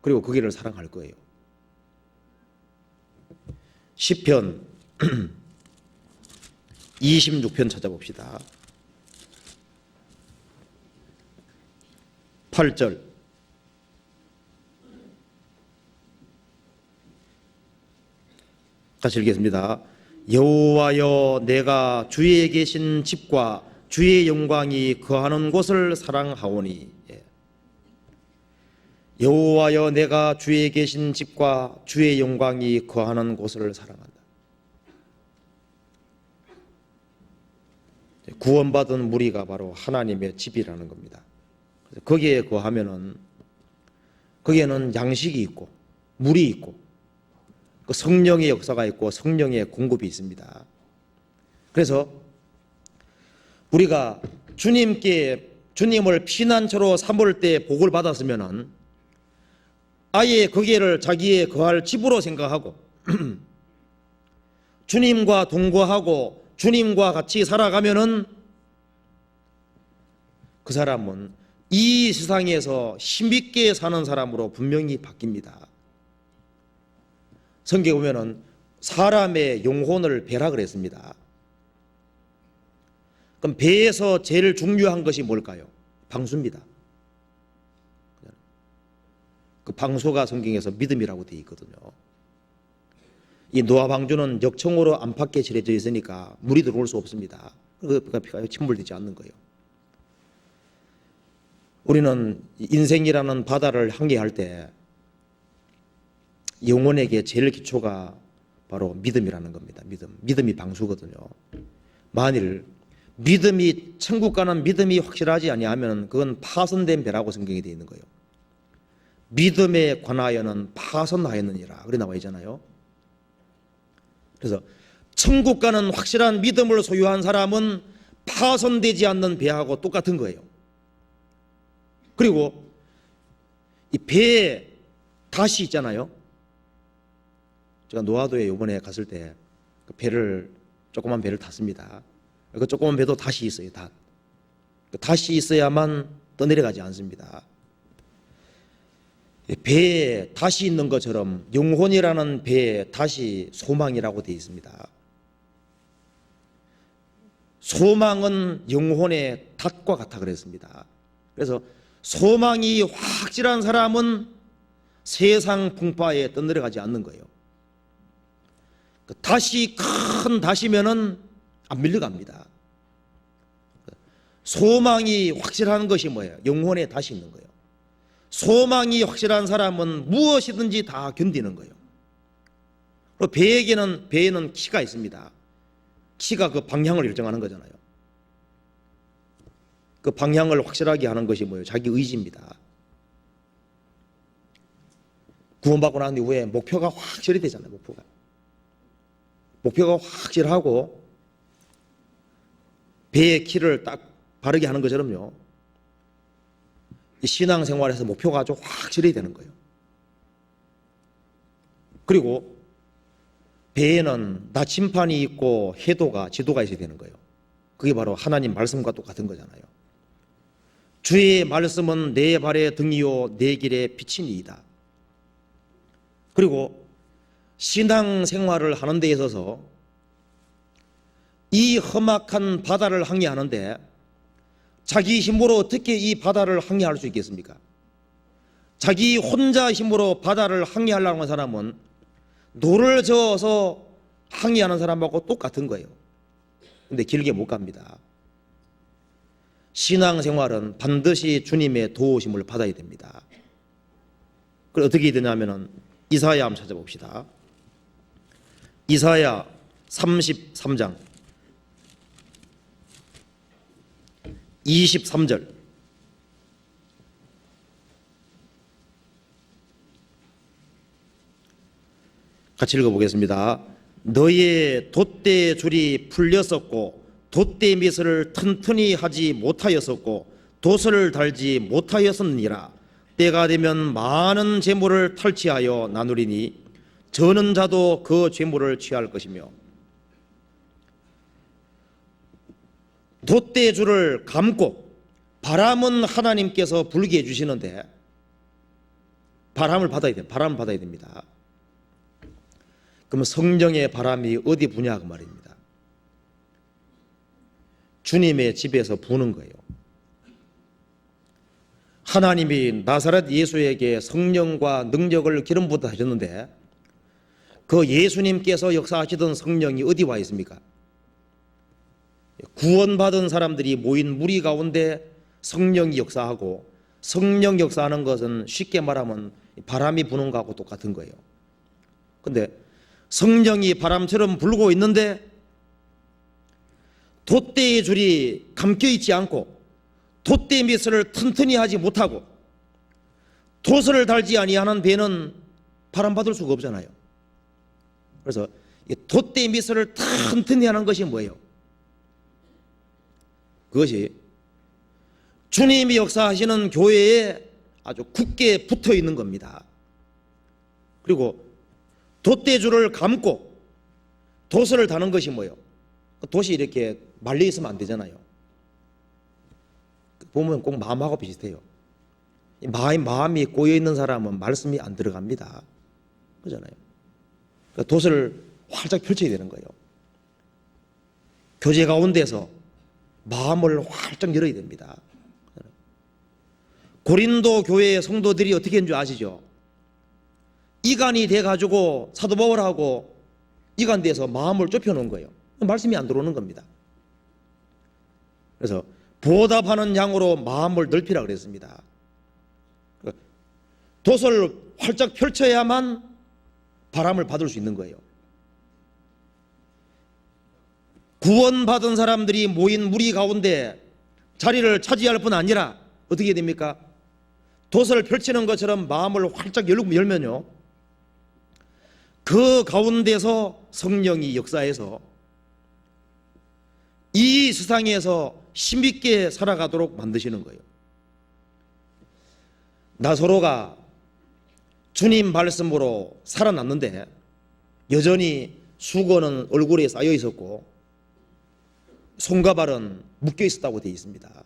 그리고 거기를 사랑할 거예요. 시편 26편 찾아봅시다. 8절. 다시 읽겠습니다. 여호와여, 내가 주에 계신 집과 주의 영광이 거하는 곳을 사랑하오니. 여호와여, 내가 주에 계신 집과 주의 영광이 거하는 곳을 사랑한다. 구원받은 무리가 바로 하나님의 집이라는 겁니다. 거기에 거하면은 거기에는 양식이 있고 물이 있고 그 성령의 역사가 있고 성령의 공급이 있습니다. 그래서 우리가 주님을 피난처로 삼을 때 복을 받았으면은 아예 거기를 자기의 거할 집으로 생각하고 주님과 동거하고 주님과 같이 살아가면은 그 사람은 이 세상에서 힘있게 사는 사람으로 분명히 바뀝니다. 성경에 보면은 사람의 영혼을 배라 그랬습니다. 그럼 배에서 제일 중요한 것이 뭘까요? 방수입니다. 그 방수가 성경에서 믿음이라고 되어 있거든요. 이 노아 방주는 역청으로 안팎에 칠해져 있으니까 물이 들어올 수 없습니다. 그러니까 피가 침몰되지 않는 거예요. 우리는 인생이라는 바다를 항해할 때 영혼에게 제일 기초가 바로 믿음이라는 겁니다. 믿음이 방수거든요. 만일 천국 가는 믿음이 확실하지 아니하면 그건 파손된 배라고 성경에 되어 있는 거예요. 믿음에 관하여는 파손하였느니라 그래 나와 있잖아요. 그래서 천국 가는 확실한 믿음을 소유한 사람은 파손되지 않는 배하고 똑같은 거예요. 그리고 이 배에 닷이 있잖아요. 제가 노아도에 이번에 갔을 때 그 조그만 배를 탔습니다. 그 조그만 배도 닷이 있어요. 닷이 있어야만 떠내려가지 않습니다. 배에 닷이 있는 것처럼 영혼이라는 배에 닷이 소망이라고 되어 있습니다. 소망은 영혼의 닷과 같아 그랬습니다. 그래서 소망이 확실한 사람은 세상 풍파에 떠내려가지 않는 거예요. 닷이 큰 닷이면은 안 밀려갑니다. 소망이 확실한 것이 뭐예요? 영혼에 닷이 있는 거예요. 소망이 확실한 사람은 무엇이든지 다 견디는 거예요. 그리고 배에는 키가 있습니다. 키가 그 방향을 결정하는 거잖아요. 그 방향을 확실하게 하는 것이 뭐예요? 자기 의지입니다. 구원받고 난 이후에 목표가 확실히 되잖아요. 목표가 확실하고 배의 키를 딱 바르게 하는 것처럼요. 이 신앙생활에서 목표가 아주 확실히 되는 거예요. 그리고 배에는 나침판이 있고 지도가 있어야 되는 거예요. 그게 바로 하나님 말씀과 똑같은 거잖아요. 주의 말씀은 내 발의 등이요 내 길의 빛이니이다. 그리고 신앙생활을 하는 데 있어서 이 험악한 바다를 항해하는데 자기 힘으로 어떻게 이 바다를 항해할 수 있겠습니까? 자기 혼자 힘으로 바다를 항해하려는 사람은 노를 저어서 항해하는 사람하고 똑같은 거예요. 근데 길게 못 갑니다. 신앙생활은 반드시 주님의 도우심을 받아야 됩니다. 그럼 어떻게 되냐면은 이사야 한번 찾아봅시다. 이사야 33장 23절 같이 읽어보겠습니다. 너의 돛대의 줄이 풀렸었고 돛대 밑을 튼튼히 하지 못하였었고 돛을 달지 못하였었느니라. 때가 되면 많은 재물을 탈취하여 나누리니 저는 자도 그 재물을 취할 것이며. 돛대 줄을 감고 바람은 하나님께서 불게 해주시는데 바람을 받아야 됩니다. 그러면 성령의 바람이 어디 부냐 그 말입니다. 주님의 집에서 부는 거예요. 하나님이 나사렛 예수에게 성령과 능력을 기름 부어 하셨는데 그 예수님께서 역사하시던 성령이 어디 와 있습니까? 구원받은 사람들이 모인 무리 가운데 성령이 역사하고, 성령 역사하는 것은 쉽게 말하면 바람이 부는 것하고 똑같은 거예요. 근데 성령이 바람처럼 불고 있는데 돛대의 줄이 감겨 있지 않고 돛대 밑을 튼튼히 하지 못하고 돛을 달지 아니하는 배는 바람 받을 수가 없잖아요. 그래서 이 돛대 밑을 튼튼히 하는 것이 뭐예요? 그것이 주님이 역사하시는 교회에 아주 굳게 붙어 있는 겁니다. 그리고 돛대줄을 감고 돛을 다는 것이 뭐예요? 돛이 이렇게 말려 있으면 안 되잖아요. 보면 꼭 마음하고 비슷해요. 마음이 꼬여 있는 사람은 말씀이 안 들어갑니다. 그렇잖아요. 그러니까 돛을 활짝 펼쳐야 되는 거예요. 교제 가운데서 마음을 활짝 열어야 됩니다. 고린도 교회의 성도들이 어떻게 했는 줄 아시죠? 이간이 돼가지고 사도 바울하고 이간돼서 마음을 좁혀놓은 거예요. 말씀이 안 들어오는 겁니다. 그래서 보답하는 양으로 마음을 넓히라 그랬습니다. 돛을 활짝 펼쳐야만 바람을 받을 수 있는 거예요. 구원받은 사람들이 모인 무리 가운데 자리를 차지할 뿐 아니라 어떻게 됩니까? 돛을 펼치는 것처럼 마음을 활짝 열면요, 그 가운데서 성령이 역사해서 이 세상에서 힘있게 살아가도록 만드시는 거예요. 나사로가 주님 말씀으로 살아났는데 여전히 수건은 얼굴에 쌓여 있었고 손과 발은 묶여 있었다고 되어 있습니다.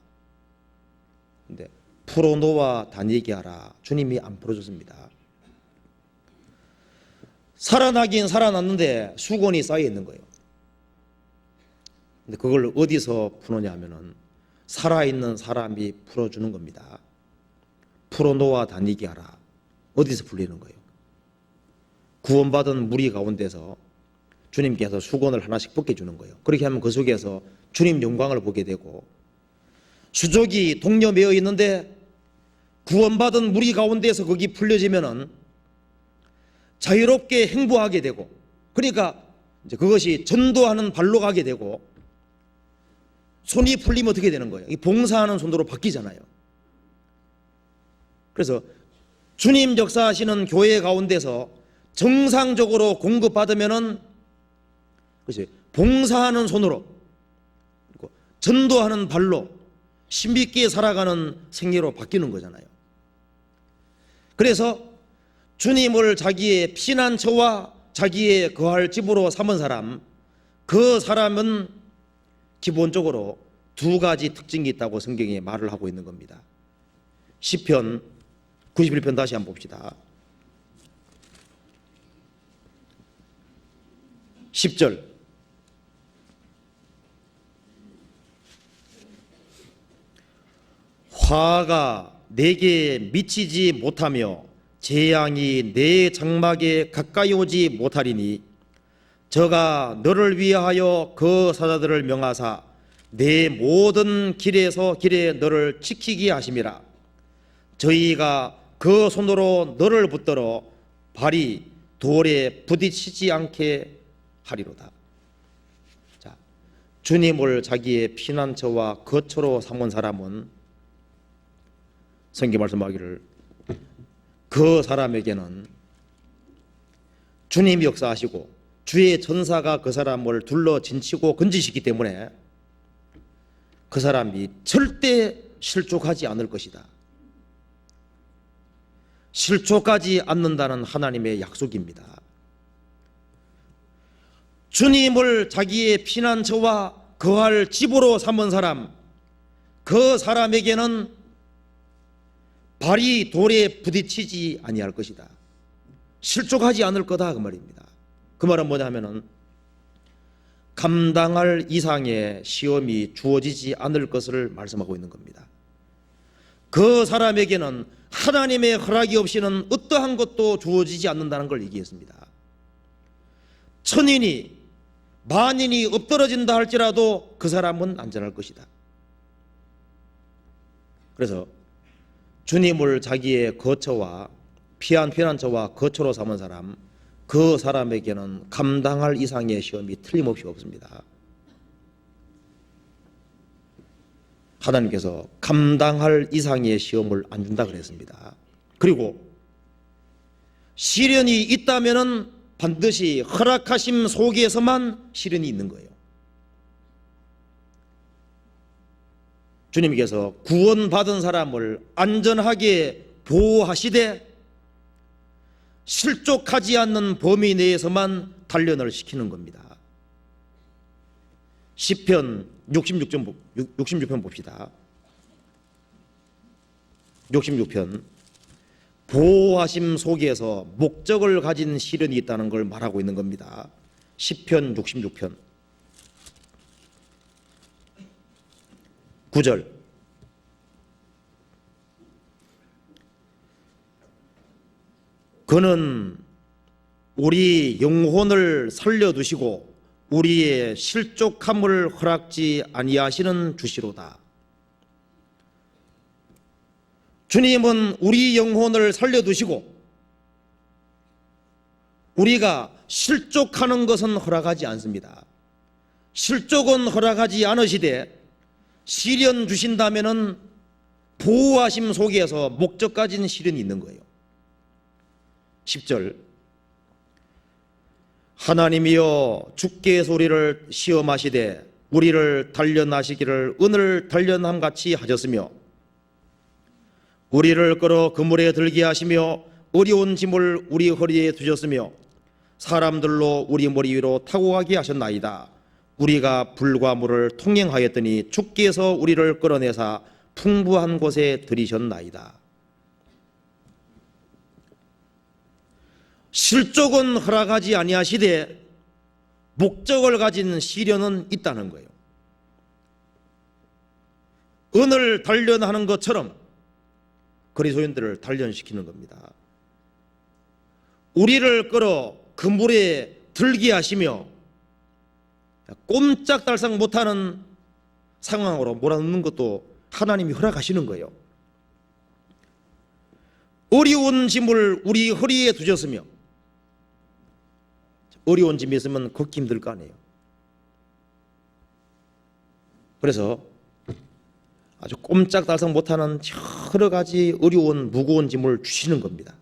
근데 풀어놓아 다니게 하라. 주님이 안 풀어줬습니다. 살아나긴 살아났는데 수건이 쌓여 있는 거예요. 근데 그걸 어디서 푸느냐 하면은 살아있는 사람이 풀어주는 겁니다. 풀어놓아 다니게 하라. 어디서 풀리는 거예요? 구원받은 무리 가운데서 주님께서 수건을 하나씩 벗겨주는 거예요. 그렇게 하면 그 속에서 주님 영광을 보게 되고, 수족이 동려 매어 있는데 구원받은 무리 가운데서 거기 풀려지면은 자유롭게 행보하게 되고, 그러니까 이제 그것이 전도하는 발로 가게 되고, 손이 풀리면 어떻게 되는 거예요? 봉사하는 손으로 바뀌잖아요. 그래서 주님 역사하시는 교회 가운데서 정상적으로 공급받으면은 그것이 봉사하는 손으로, 그리고 전도하는 발로 신비있게 살아가는 생애로 바뀌는 거잖아요. 그래서 주님을 자기의 피난처와 자기의 거할 집으로 삼은 사람, 그 사람은 기본적으로 두 가지 특징이 있다고 성경에 말을 하고 있는 겁니다. 시편 91편 다시 한번 봅시다. 10절. 화가 내게 미치지 못하며 재앙이 내 장막에 가까이 오지 못하리니 저가 너를 위하여 그 사자들을 명하사 내 모든 길에 너를 지키게 하심이라. 저희가 그 손으로 너를 붙들어 발이 돌에 부딪히지 않게 하리로다. 자, 주님을 자기의 피난처와 거처로 삼은 사람은 성경 말씀하기를 그 사람에게는 주님이 역사하시고 주의 전사가 그 사람을 둘러 진치고 건지시기 때문에 그 사람이 절대 실족하지 않을 것이다. 실족하지 않는다는 하나님의 약속입니다. 주님을 자기의 피난처와 거할 집으로 삼은 사람, 그 사람에게는 발이 돌에 부딪히지 아니할 것이다. 실족하지 않을 거다 그 말입니다. 그 말은 뭐냐면은 감당할 이상의 시험이 주어지지 않을 것을 말씀하고 있는 겁니다. 그 사람에게는 하나님의 허락이 없이는 어떠한 것도 주어지지 않는다는 걸 얘기했습니다. 천인이 만인이 엎드러진다 할지라도 그 사람은 안전할 것이다. 그래서 주님을 자기의 거처와 피난처와 거처로 삼은 사람, 그 사람에게는 감당할 이상의 시험이 틀림없이 없습니다. 하나님께서 감당할 이상의 시험을 안 준다 그랬습니다. 그리고 시련이 있다면은 반드시 허락하심 속에서만 시련이 있는 거예요. 주님께서 구원받은 사람을 안전하게 보호하시되 실족하지 않는 범위 내에서만 단련을 시키는 겁니다. 시편 66편 봅시다. 66편. 보호하심 속에서 목적을 가진 시련이 있다는 걸 말하고 있는 겁니다. 시편 66편 9절. 그는 우리 영혼을 살려두시고 우리의 실족함을 허락지 아니하시는 주시로다. 주님은 우리 영혼을 살려두시고 우리가 실족하는 것은 허락하지 않습니다. 실족은 허락하지 않으시되 시련 주신다면은 보호하심 속에서 목적 가진 시련이 있는 거예요. 10절. 하나님이여 주께 소리를 시험하시되 우리를 단련하시기를 은을 단련함 같이 하셨으며 우리를 끌어 그물에 들게 하시며 어려운 짐을 우리 허리에 두셨으며 사람들로 우리 머리 위로 타고 가게 하셨나이다. 우리가 불과 물을 통행하였더니 주께서 우리를 끌어내사 풍부한 곳에 들이셨나이다. 실족은 허락하지 아니하시되 목적을 가진 시련은 있다는 거예요. 은을 단련하는 것처럼 그리스도인들을 단련시키는 겁니다. 우리를 끌어 그물에 들게 하시며 꼼짝달싹 못하는 상황으로 몰아넣는 것도 하나님이 허락하시는 거예요. 어려운 짐을 우리 허리에 두셨으며, 어려운 짐이 있으면 걷기 힘들 거 아니에요. 그래서 아주 꼼짝달싹 못하는 여러 가지 어려운 무거운 짐을 주시는 겁니다.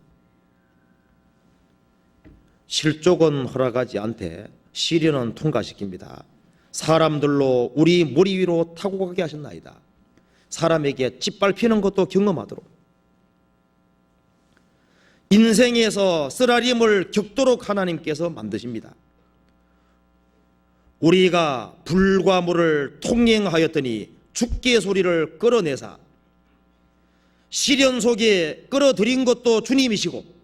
실족은 허락하지 않되 시련은 통과시킵니다. 사람들로 우리 머리 위로 타고 가게 하셨나이다. 사람에게 짓밟히는 것도 경험하도록, 인생에서 쓰라림을 겪도록 하나님께서 만드십니다. 우리가 불과 물을 통행하였더니 죽게 소리를 끌어내사 시련 속에 끌어들인 것도 주님이시고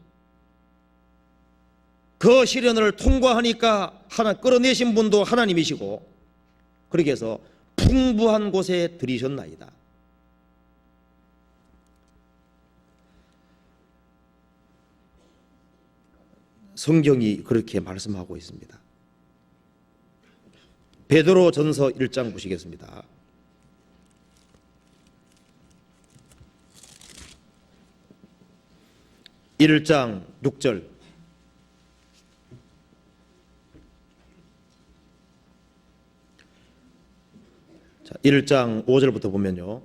그 시련을 통과하니까 끌어내신 분도 하나님이시고 그렇게 해서 풍부한 곳에 들이셨나이다. 성경이 그렇게 말씀하고 있습니다. 베드로전서 1장 보시겠습니다. (1장) 6절. 자, 1장 5절부터 보면요.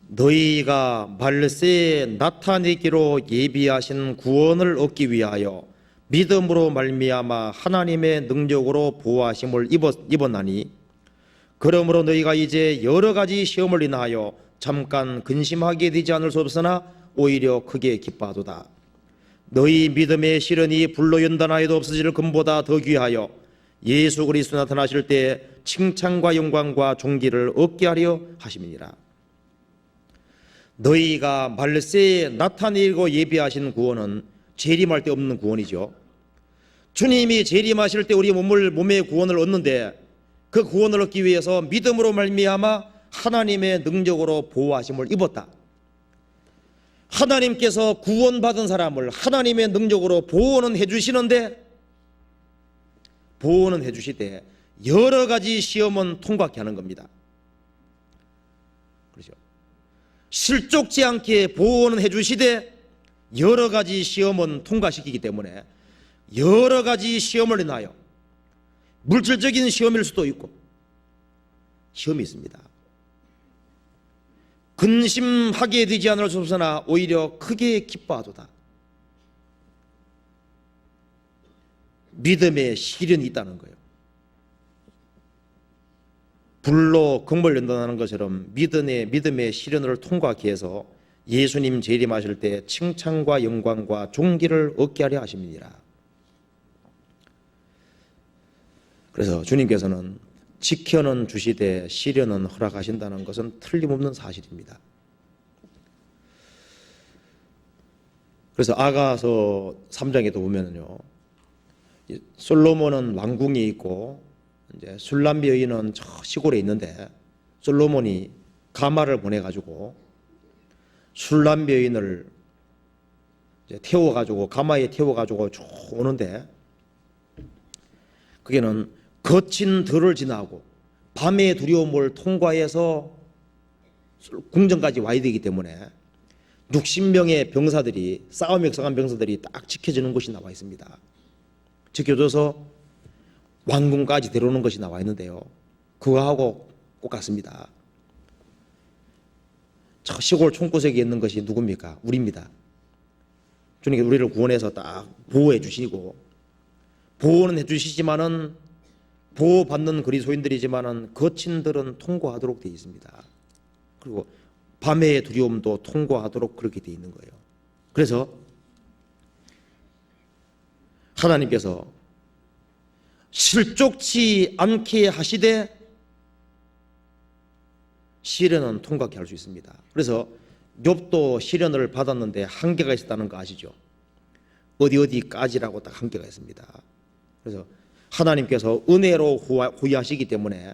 너희가 말세에 나타내기로 예비하신 구원을 얻기 위하여 믿음으로 말미암아 하나님의 능력으로 보호하심을 입었나니 그러므로 너희가 이제 여러 가지 시험을 인하여 잠깐 근심하게 되지 않을 수 없으나 오히려 크게 기뻐하도다. 너희 믿음의 시련이 불로 연단하여도 없어질 금보다 더 귀하여 예수 그리스도 나타나실 때 칭찬과 영광과 존귀를 얻게 하려 하심이니라. 너희가 말세에 나타내고 예비하신 구원은 재림할 때 없는 구원이죠. 주님이 재림하실 때 우리 몸의 구원을 얻는데 그 구원을 얻기 위해서 믿음으로 말미암아 하나님의 능력으로 보호하심을 입었다. 하나님께서 구원받은 사람을 하나님의 능력으로 보호는 해주시는데 보호는 해주시되 여러 가지 시험은 통과케 하는 겁니다. 그렇죠? 실족지 않게 보호는 해주시되 여러 가지 시험은 통과시키기 때문에 여러 가지 시험을 인하여 물질적인 시험일 수도 있고 시험이 있습니다. 근심하게 되지 않을 수 없으나 오히려 크게 기뻐하도다. 믿음의 시련이 있다는 거예요. 불로 금을 연단하는 것처럼 믿음의 시련을 통과하기 위해서 예수님 재림하실 때 칭찬과 영광과 존귀를 얻게 하려 하심이니라. 그래서 주님께서는 지켜는 주시되 시련은 허락하신다는 것은 틀림없는 사실입니다. 그래서 아가서 3장에도 보면요, 솔로몬은 왕궁에 있고 이제 술람비 여인은 저 시골에 있는데 솔로몬이 가마를 보내가지고 술람비 여인을 태워가지고 가마에 태워가지고 쭉 오는데 그게는 거친 들을 지나고 밤의 두려움을 통과해서 궁전까지 와야 되기 때문에 60명의 병사들이 싸움에 역성한 병사들이 딱 지켜주는 것이 나와 있습니다. 지켜줘서 왕궁까지 데려오는 것이 나와 있는데요, 그거하고 똑같습니다. 저 시골 총구석에 있는 것이 누굽니까? 우리입니다. 주님께서 우리를 구원해서 딱 보호해 주시고 보호는 해 주시지만은 보호받는 그리스도인들이지만은 거친 들은 통과하도록 되어 있습니다. 그리고 밤의 두려움도 통과하도록 그렇게 되어 있는 거예요. 그래서 하나님께서 실족치 않게 하시되 시련은 통과케 할 수 있습니다. 그래서 욥도 시련을 받았는데 한계가 있었다는 거 아시죠? 어디까지라고 딱 한계가 있습니다. 그래서 하나님께서 은혜로 구하시기 때문에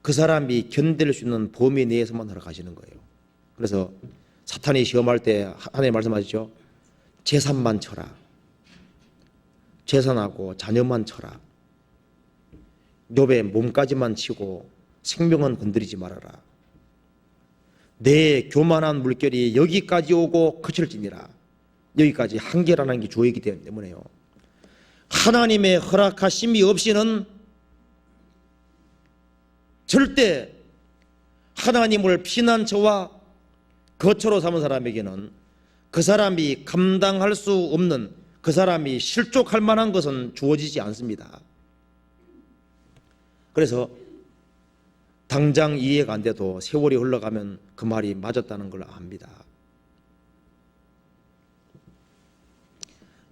그 사람이 견딜 수 있는 범위 내에서만 허락하시는 거예요. 그래서 사탄이 시험할 때 하나님 말씀하시죠. 재산만 쳐라. 재산하고 자녀만 쳐라. 욥의 몸까지만 치고 생명은 건드리지 말아라. 내 교만한 물결이 여기까지 오고 그칠지니라. 여기까지 한계라는 게 주어이기 때문에요. 하나님의 허락하심이 없이는 절대 하나님을 피난처와 거처로 삼은 사람에게는 그 사람이 감당할 수 없는, 그 사람이 실족할 만한 것은 주어지지 않습니다. 그래서 당장 이해가 안 돼도 세월이 흘러가면 그 말이 맞았다는 걸 압니다.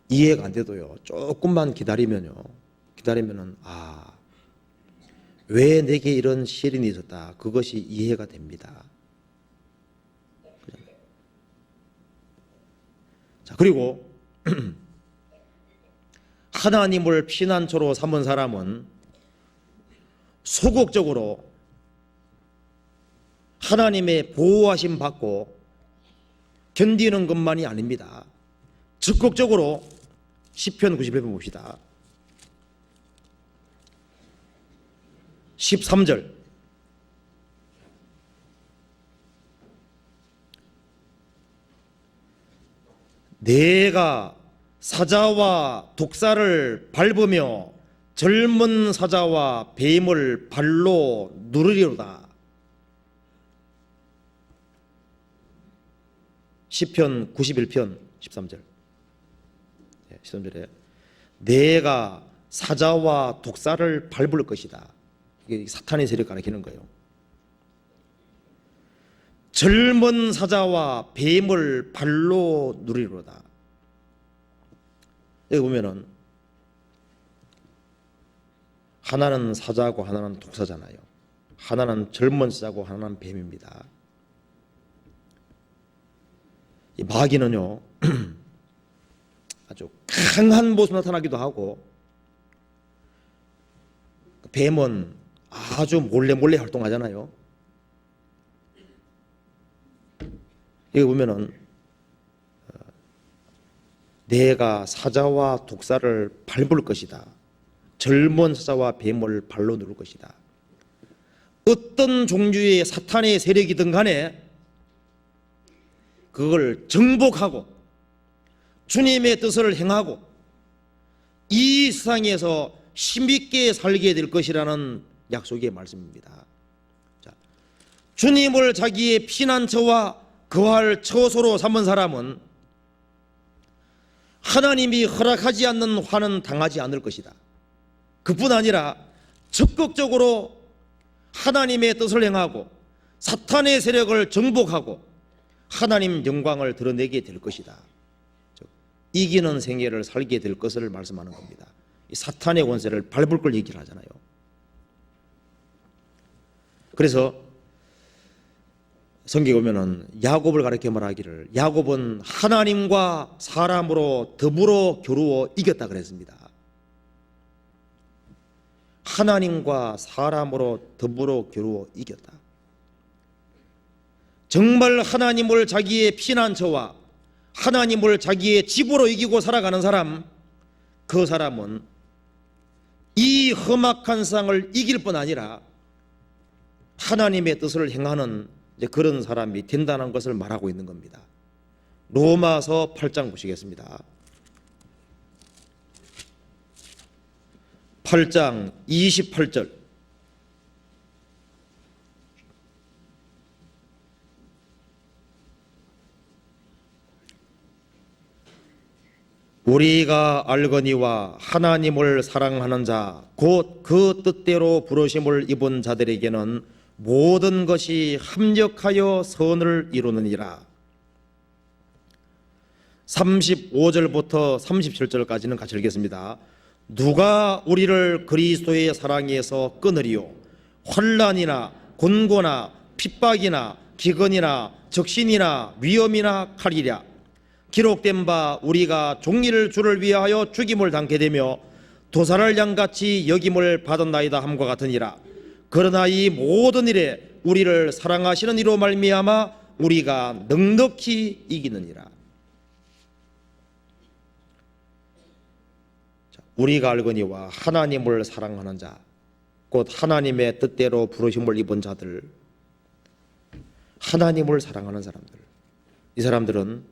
이해가 안 돼도요, 조금만 기다리면요, 기다리면은 왜 내게 이런 시련이 있었다. 그것이 이해가 됩니다. 자, 그리고 하나님을 피난처로 삼은 사람은 소극적으로 하나님의 보호하심 받고 견디는 것만이 아닙니다. 적극적으로 시편 91편 봅시다. 13절. 내가 사자와 독사를 밟으며 젊은 사자와 뱀을 발로 누르리로다. 시편 91편 13절. 13절에 내가 사자와 독사를 밟을 것이다. 이게 사탄의 세력 가리키는 거예요. 젊은 사자와 뱀을 발로 누리로다. 여기 보면은 하나는 사자고 하나는 독사잖아요. 하나는 젊은 사자고 하나는 뱀입니다. 이 마귀는요 아주 강한 모습 나타나기도 하고, 뱀은 아주 몰래 활동하잖아요. 여기 보면은 내가 사자와 독사를 밟을 것이다. 젊은 사자와 뱀을 발로 누를 것이다. 어떤 종류의 사탄의 세력이든 간에 그걸 정복하고 주님의 뜻을 행하고 이 세상에서 힘있게 살게 될 것이라는 약속의 말씀입니다. 자, 주님을 자기의 피난처와 거할 처소로 삼은 사람은 하나님이 허락하지 않는 화는 당하지 않을 것이다. 그뿐 아니라 적극적으로 하나님의 뜻을 행하고 사탄의 세력을 정복하고 하나님 영광을 드러내게 될 것이다. 이기는 생애를 살게 될 것을 말씀하는 겁니다. 이 사탄의 권세를 밟을 걸 얘기를 하잖아요. 그래서 성경에 보면은 야곱을 가리켜 말하기를 야곱은 하나님과 사람으로 더불어 겨루어 이겼다 그랬습니다. 하나님과 사람으로 더불어 겨루어 이겼다. 정말 하나님을 자기의 피난처와 하나님을 자기의 집으로 이기고 살아가는 사람, 그 사람은 이 험악한 세상을 이길 뿐 아니라 하나님의 뜻을 행하는 그런 사람이 된다는 것을 말하고 있는 겁니다. 로마서 8장 보시겠습니다. 8장 28절. 우리가 알거니와 하나님을 사랑하는 자 곧 그 뜻대로 부르심을 입은 자들에게는 모든 것이 합력하여 선을 이루느니라. 35절부터 37절까지는 같이 읽겠습니다. 누가 우리를 그리스도의 사랑에서 끊으리요? 환난이나 곤고나 핍박이나 기근이나 적신이나 위험이나 칼이랴. 기록된 바 우리가 종일 주를 위하여 죽임을 당게 되며 도살할 양같이 여김을 받았나이다 함과 같으니라. 그러나 이 모든 일에 우리를 사랑하시는 이로 말미암아 우리가 넉넉히 이기느니라. 우리가 알거니와 하나님을 사랑하는 자 곧 하나님의 뜻대로 부르심을 입은 자들, 하나님을 사랑하는 사람들, 이 사람들은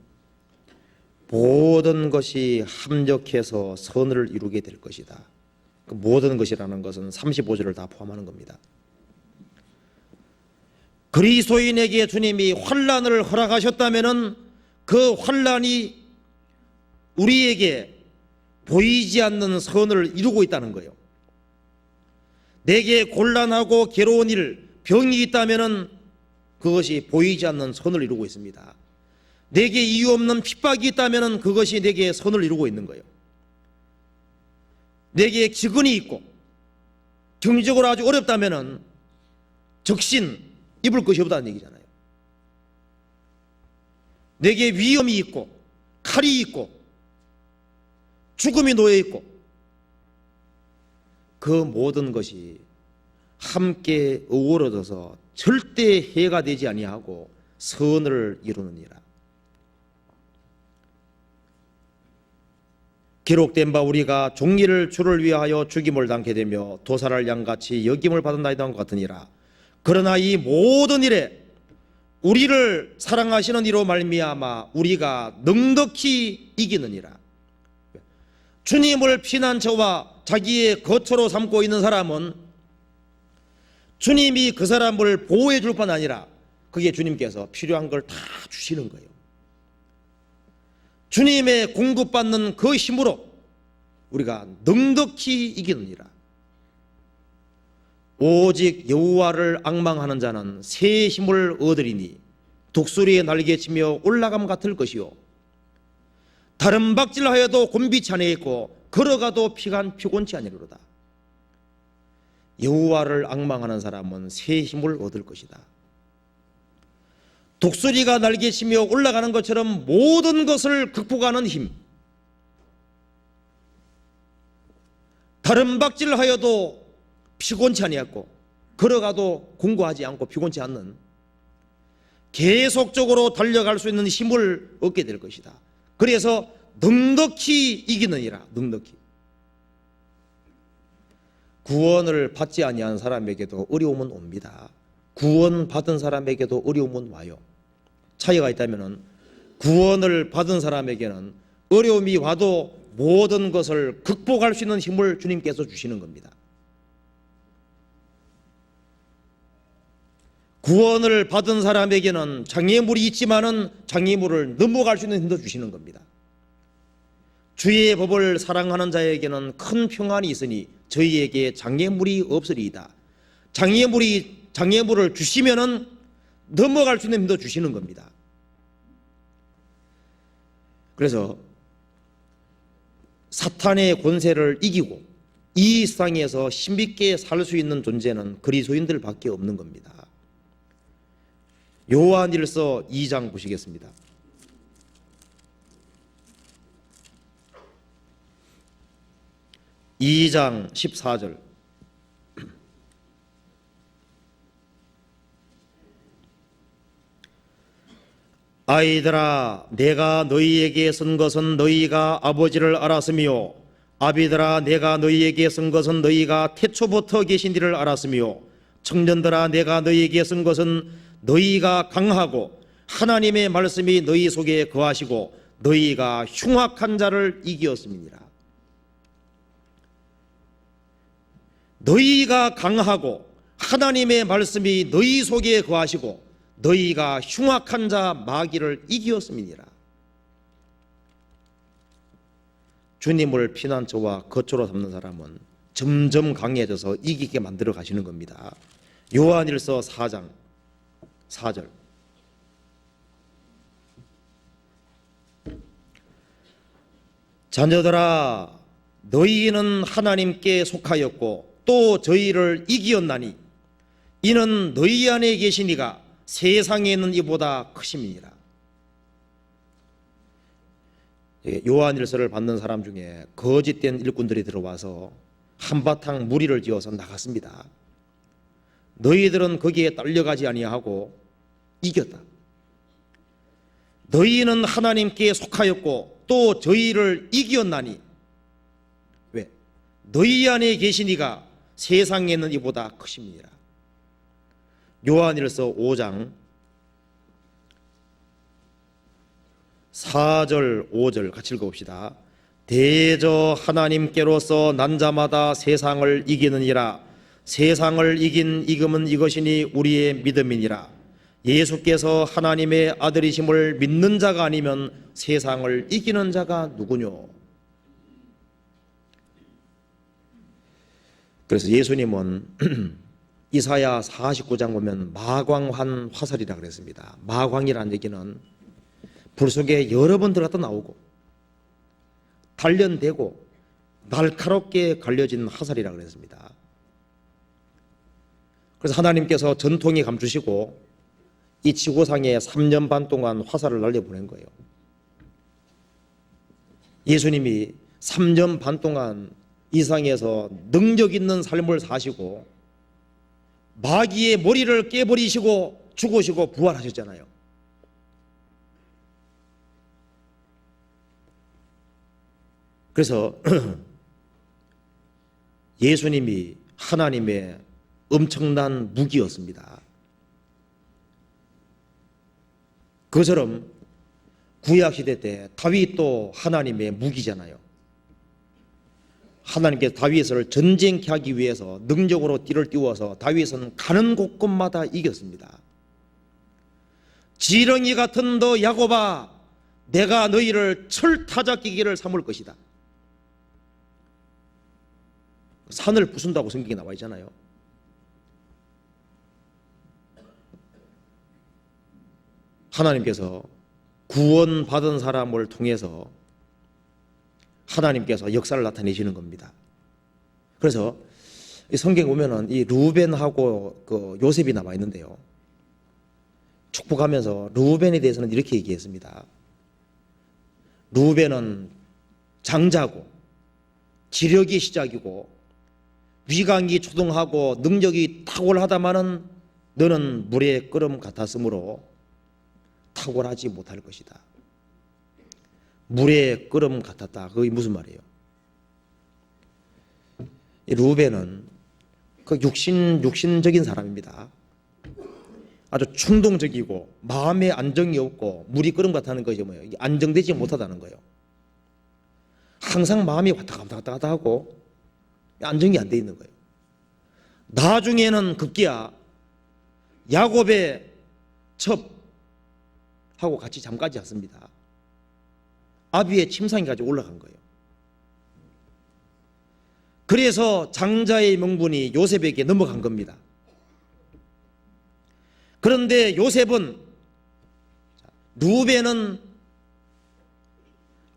모든 것이 합력해서 선을 이루게 될 것이다. 그 모든 것이라는 것은 35절을 다 포함하는 겁니다. 그리스도인에게 주님이 환난을 허락하셨다면은 그 환난이 우리에게 보이지 않는 선을 이루고 있다는 거예요. 내게 곤란하고 괴로운 일, 병이 있다면은 그것이 보이지 않는 선을 이루고 있습니다. 내게 이유 없는 핍박이 있다면은 그것이 내게 선을 이루고 있는 거예요. 내게 기근이 있고 경제적으로 아주 어렵다면은 적신 입을 것이 없다는 얘기잖아요. 내게 위험이 있고 칼이 있고 죽음이 놓여 있고 그 모든 것이 함께 어우러져서 절대 해가 되지 아니하고 선을 이루느니라. 기록된 바 우리가 종리를 주를 위하여 죽임을 당게 되며 도살할 양같이 여김을 받은나이다 것 같으니라. 그러나 이 모든 일에 우리를 사랑하시는 이로 말미암아 우리가 넉넉히 이기느니라. 주님을 피난처와 자기의 거처로 삼고 있는 사람은 주님이 그 사람을 보호해 줄 뿐 아니라 그게 주님께서 필요한 걸 다 주시는 거예요. 주님의 공급받는 그 힘으로 우리가 넉넉히 이기느니라. 오직 여호와를 앙망하는 자는 새 힘을 얻으리니 독수리의 날개치며 올라감 같을 것이요 다른 박질하여도 곤비치 아니하겠고 걸어가도 피곤치 아니하리로다. 여호와를 앙망하는 사람은 새 힘을 얻을 것이다. 독수리가 날개치며 올라가는 것처럼 모든 것을 극복하는 힘, 다른 박질하여도 피곤치 아니하고 걸어가도 공고하지 않고 피곤치 않는 계속적으로 달려갈 수 있는 힘을 얻게 될 것이다. 그래서 넉넉히 이기느니라. 넉넉히. 구원을 받지 아니한 사람에게도 어려움은 옵니다. 구원 받은 사람에게도 어려움은 와요. 차이가 있다면 구원을 받은 사람에게는 어려움이 와도 모든 것을 극복할 수 있는 힘을 주님께서 주시는 겁니다. 구원을 받은 사람에게는 장애물이 있지만은 장애물을 넘어갈 수 있는 힘도 주시는 겁니다. 주의 법을 사랑하는 자에게는 큰 평안이 있으니 저희에게 장애물이 없으리이다. 장애물을 주시면은 넘어갈 수 있는 힘도 주시는 겁니다. 그래서 사탄의 권세를 이기고 이 세상에서 힘있게 살 수 있는 존재는 그리스도인들밖에 없는 겁니다. 요한일서 2장 보시겠습니다. (2장 14절) 아이들아 내가 너희에게 쓴 것은 너희가 아버지를 알았으며 아비들아 내가 너희에게 쓴 것은 너희가 태초부터 계신 이를 알았으며 청년들아 내가 너희에게 쓴 것은 너희가 강하고 하나님의 말씀이 너희 속에 거하시고 너희가 흉악한 자를 이기었음이니라. 너희가 강하고 하나님의 말씀이 너희 속에 거하시고 너희가 흉악한 자 마귀를 이기었음이니라. 주님을 피난처와 거처로 삼는 사람은 점점 강해져서 이기게 만들어 가시는 겁니다. 요한일서 4장 4절 자녀들아 너희는 하나님께 속하였고 또 저희를 이기었나니 이는 너희 안에 계신 이가 세상에 있는 이보다 크심이니라. 요한일서를 받는 사람 중에 거짓된 일꾼들이 들어와서 한바탕 무리를 지어서 나갔습니다. 너희들은 거기에 딸려가지 아니하고 이겼다. 너희는 하나님께 속하였고 또 저희를 이기었나니 왜? 너희 안에 계신 이가 세상에 있는 이보다 크심이니라. 요한일서 5장 4절 5절 같이 읽어봅시다. 대저 하나님께로서 난 자마다 세상을 이기느니라. 세상을 이김은 이것이니 우리의 믿음이니라. 예수께서 하나님의 아들이심을 믿는 자가 아니면 세상을 이기는 자가 누구뇨? 그래서 예수님은 이사야 49장 보면 마광환 화살이라 그랬습니다. 마광이라는 얘기는 불 속에 여러 번 들어갔다 나오고 단련되고 날카롭게 갈려진 화살이라고 그랬습니다. 그래서 하나님께서 전통에 감추시고 이 지구상에 3년 반 동안 화살을 날려보낸 거예요. 예수님이 3년 반 동안 이 상에서 능력 있는 삶을 사시고 마귀의 머리를 깨버리시고 죽으시고 부활하셨잖아요. 그래서 예수님이 하나님의 엄청난 무기였습니다. 그처럼 구약시대 때 다윗도 하나님의 무기잖아요. 하나님께서 다윗을 전쟁케 하기 위해서 능력으로 띠를 띄워서 다윗은 가는 곳곳마다 이겼습니다. 지렁이 같은 너 야곱아, 내가 너희를 철타작기기를 삼을 것이다. 산을 부순다고 성경에 나와 있잖아요. 하나님께서 구원받은 사람을 통해서 하나님께서 역사를 나타내시는 겁니다. 그래서 이 성경에 보면은 이 루벤하고 그 요셉이 나와 있는데요. 축복하면서 루벤에 대해서는 이렇게 얘기했습니다. 루벤은 장자고 지력이 시작이고 위강이 초등하고 능력이 탁월하다마는 너는 물의 끓음 같았으므로 탁월하지 못할 것이다. 물의 끓음 같았다. 그게 무슨 말이에요? 루벤은 그 육신적인 사람입니다. 아주 충동적이고 마음에 안정이 없고 물이 끓음 같다는 것이 뭐예요? 안정되지 못하다는 거예요. 항상 마음이 왔다 갔다 하고 안정이 안 돼 있는 거예요. 나중에는 급기야 야곱의 첩하고 같이 잠까지 왔습니다. 아비의 침상에까지 올라간 거예요. 그래서 장자의 명분이 요셉에게 넘어간 겁니다. 그런데 요셉은, 루벤은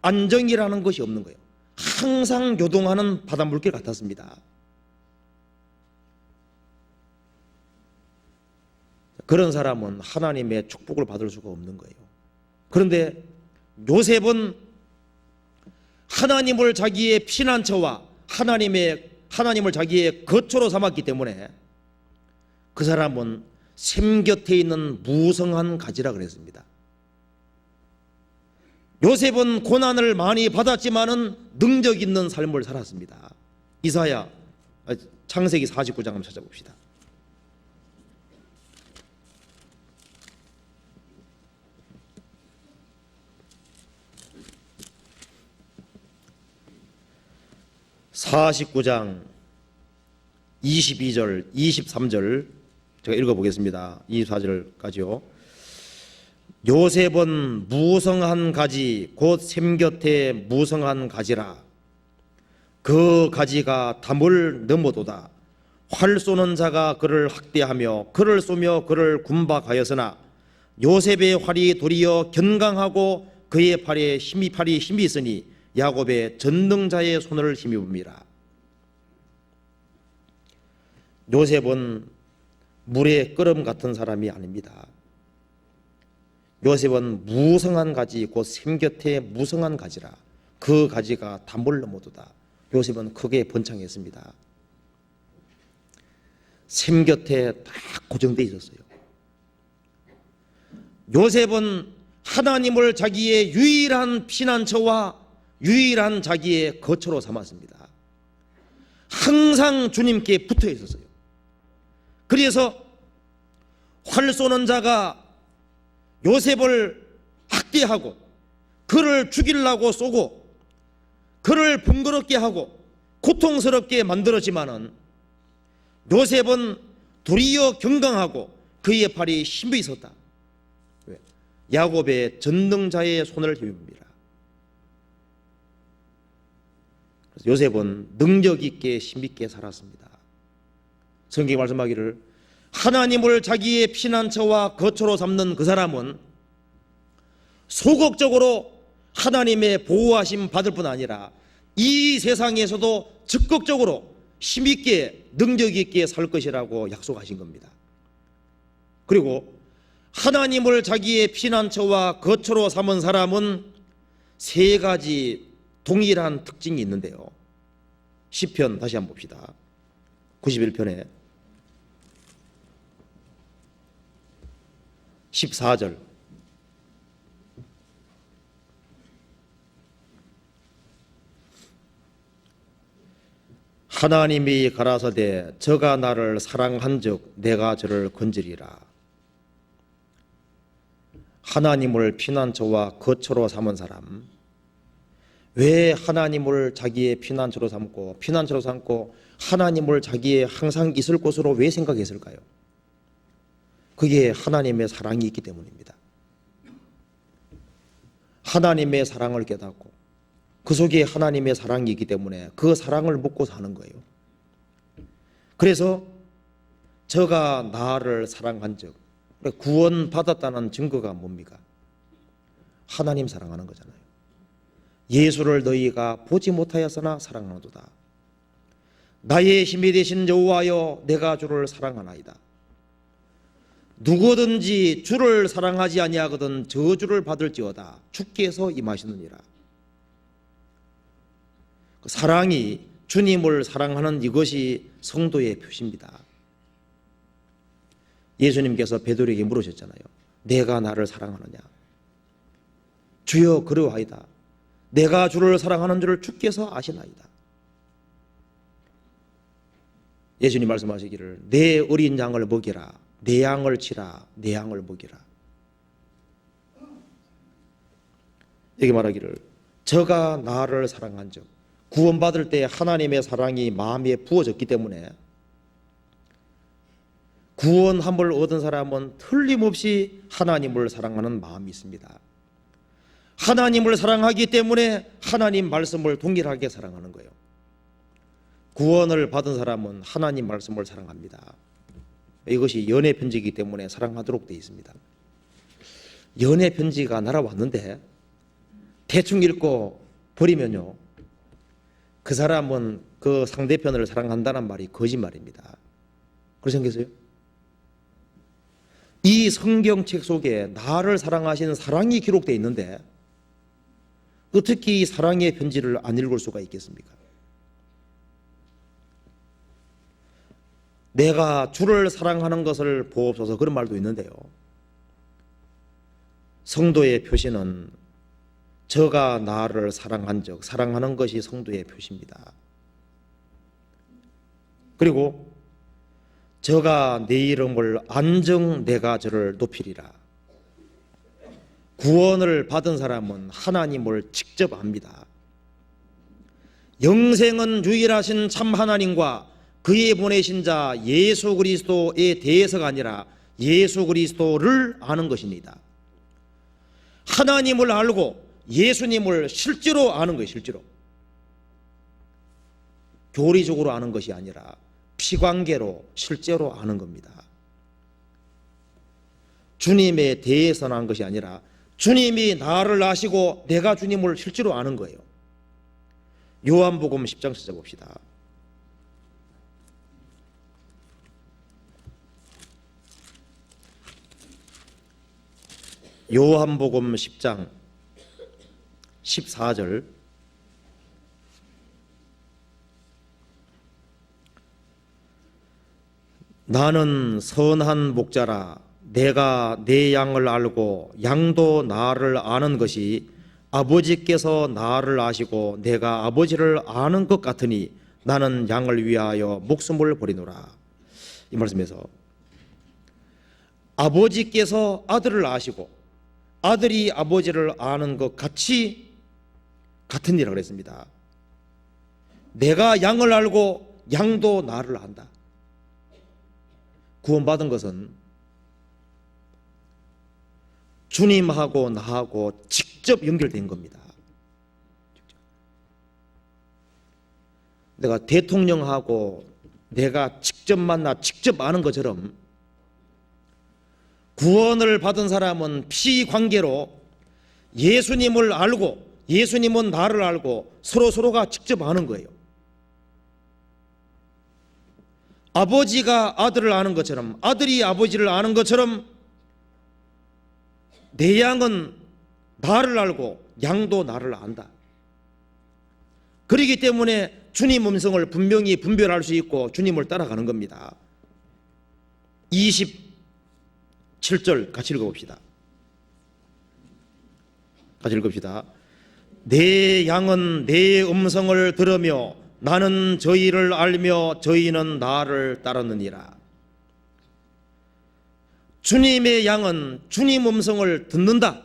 안정이라는 것이 없는 거예요. 항상 요동하는 바닷물길 같았습니다. 그런 사람은 하나님의 축복을 받을 수가 없는 거예요. 그런데 요셉은 하나님을 자기의 피난처와 하나님을 자기의 거처로 삼았기 때문에 그 사람은 샘 곁에 있는 무성한 가지라 그랬습니다. 요셉은 고난을 많이 받았지만은 능력 있는 삶을 살았습니다. 창세기 49장 한번 찾아봅시다. (49장) 22절 23절 제가 읽어보겠습니다. 24절까지요. 요셉은 무성한 가지 곧 샘 곁에 무성한 가지라. 그 가지가 담을 넘어도다. 활 쏘는 자가 그를 학대하며 그를 쏘며 그를 군박하였으나 요셉의 활이 도리어 견강하고 그의 팔이 힘이 있으니 야곱의 전능자의 손을 힘입음이라. 요셉은 물의 끓음 같은 사람이 아닙니다. 요셉은 무성한 가지 곧 샘 곁에 무성한 가지라. 그 가지가 담을 넘어도다. 요셉은 크게 번창했습니다. 샘 곁에 딱 고정되어 있었어요. 요셉은 하나님을 자기의 유일한 피난처와 유일한 자기의 거처로 삼았습니다. 항상 주님께 붙어 있었어요. 그래서 활 쏘는 자가 요셉을 학대하고 그를 죽이려고 쏘고 그를 번거롭게 하고 고통스럽게 만들었지만은 요셉은 도리어 경강하고 그의 팔이 힘이 있었다. 왜? 야곱의 전능자의 손을 힘입니다. 요셉은 능력 있게 힘있게 살았습니다. 성경이 말씀하기를 하나님을 자기의 피난처와 거처로 삼는 그 사람은 소극적으로 하나님의 보호하심 받을 뿐 아니라 이 세상에서도 적극적으로 힘있게 능력있게 살 것이라고 약속하신 겁니다. 그리고 하나님을 자기의 피난처와 거처로 삼은 사람은 세 가지 동일한 특징이 있는데요. 시편 다시 한번 봅시다. 91편에 14절. 하나님이 가라사대 저가 나를 사랑한즉 내가 저를 건지리라. 하나님을 피난처와 거처로 삼은 사람, 왜 하나님을 자기의 피난처로 삼고 피난처로 삼고 하나님을 자기의 항상 있을 곳으로 왜 생각했을까요? 그게 하나님의 사랑이 있기 때문입니다. 하나님의 사랑을 깨닫고 그 속에 하나님의 사랑이 있기 때문에 그 사랑을 묻고 사는 거예요. 그래서 저가 나를 사랑한즉, 구원받았다는 증거가 뭡니까? 하나님 사랑하는 거잖아요. 예수를 너희가 보지 못하였으나 사랑하노도다. 나의 힘이 되신 여호와여 내가 주를 사랑하나이다. 누구든지 주를 사랑하지 아니하거든 저주를 받을지어다. 주께서 임하시느니라. 사랑이 주님을 사랑하는 이것이 성도의 표시입니다. 예수님께서 베드로에게 물으셨잖아요. 내가 나를 사랑하느냐? 주여 그러하이다. 내가 주를 사랑하는 줄을 주께서 아시나이다. 예수님 말씀하시기를 내 어린 양을 먹이라. 내 양을 치라. 내 양을 먹이라. 여기 말하기를 저가 나를 사랑한즉, 구원받을 때 하나님의 사랑이 마음에 부어졌기 때문에 구원함을 얻은 사람은 틀림없이 하나님을 사랑하는 마음이 있습니다. 하나님을 사랑하기 때문에 하나님 말씀을 동일하게 사랑하는 거예요. 구원을 받은 사람은 하나님 말씀을 사랑합니다. 이것이 연애 편지이기 때문에 사랑하도록 되어 있습니다. 연애 편지가 날아왔는데 대충 읽고 버리면요, 그 사람은 그 상대편을 사랑한다는 말이 거짓말입니다. 그렇게 생각했어요? 이 성경책 속에 나를 사랑하시는 사랑이 기록되어 있는데 어떻게 이 사랑의 편지를 안 읽을 수가 있겠습니까? 내가 주를 사랑하는 것을 보옵소서, 그런 말도 있는데요. 성도의 표시는 저가 나를 사랑한즉, 사랑하는 것이 성도의 표시입니다. 그리고 저가 내 이름을 안정 내가 저를 높이리라. 구원을 받은 사람은 하나님을 직접 압니다. 영생은 유일하신 참 하나님과 그의 보내신 자 예수 그리스도에 대해서가 아니라 예수 그리스도를 아는 것입니다. 하나님을 알고 예수님을 실제로 아는 거예요. 실제로 교리적으로 아는 것이 아니라 피관계로 실제로 아는 겁니다. 주님에 대해서는 아는 것이 아니라 주님이 나를 아시고 내가 주님을 실제로 아는 거예요. 요한복음 10장 찾아봅시다. 요한복음 10장 14절. 나는 선한 목자라. 내가 내 양을 알고 양도 나를 아는 것이 아버지께서 나를 아시고 내가 아버지를 아는 것 같으니 나는 양을 위하여 목숨을 버리노라. 이 말씀에서 아버지께서 아들을 아시고 아들이 아버지를 아는 것 같이 같은 일이라고 그랬습니다. 내가 양을 알고 양도 나를 안다. 구원받은 것은 주님하고 나하고 직접 연결된 겁니다. 내가 대통령하고 내가 직접 만나 직접 아는 것처럼 구원을 받은 사람은 피관계로 예수님을 알고 예수님은 나를 알고 서로가 직접 아는 거예요. 아버지가 아들을 아는 것처럼, 아들이 아버지를 아는 것처럼 내 양은 나를 알고 양도 나를 안다. 그렇기 때문에 주님 음성을 분명히 분별할 수 있고 주님을 따라가는 겁니다. 27절 같이 읽어봅시다. 같이 읽읍시다. 내 양은 내 음성을 들으며 나는 저희를 알며 저희는 나를 따르느니라. 주님의 양은 주님 음성을 듣는다.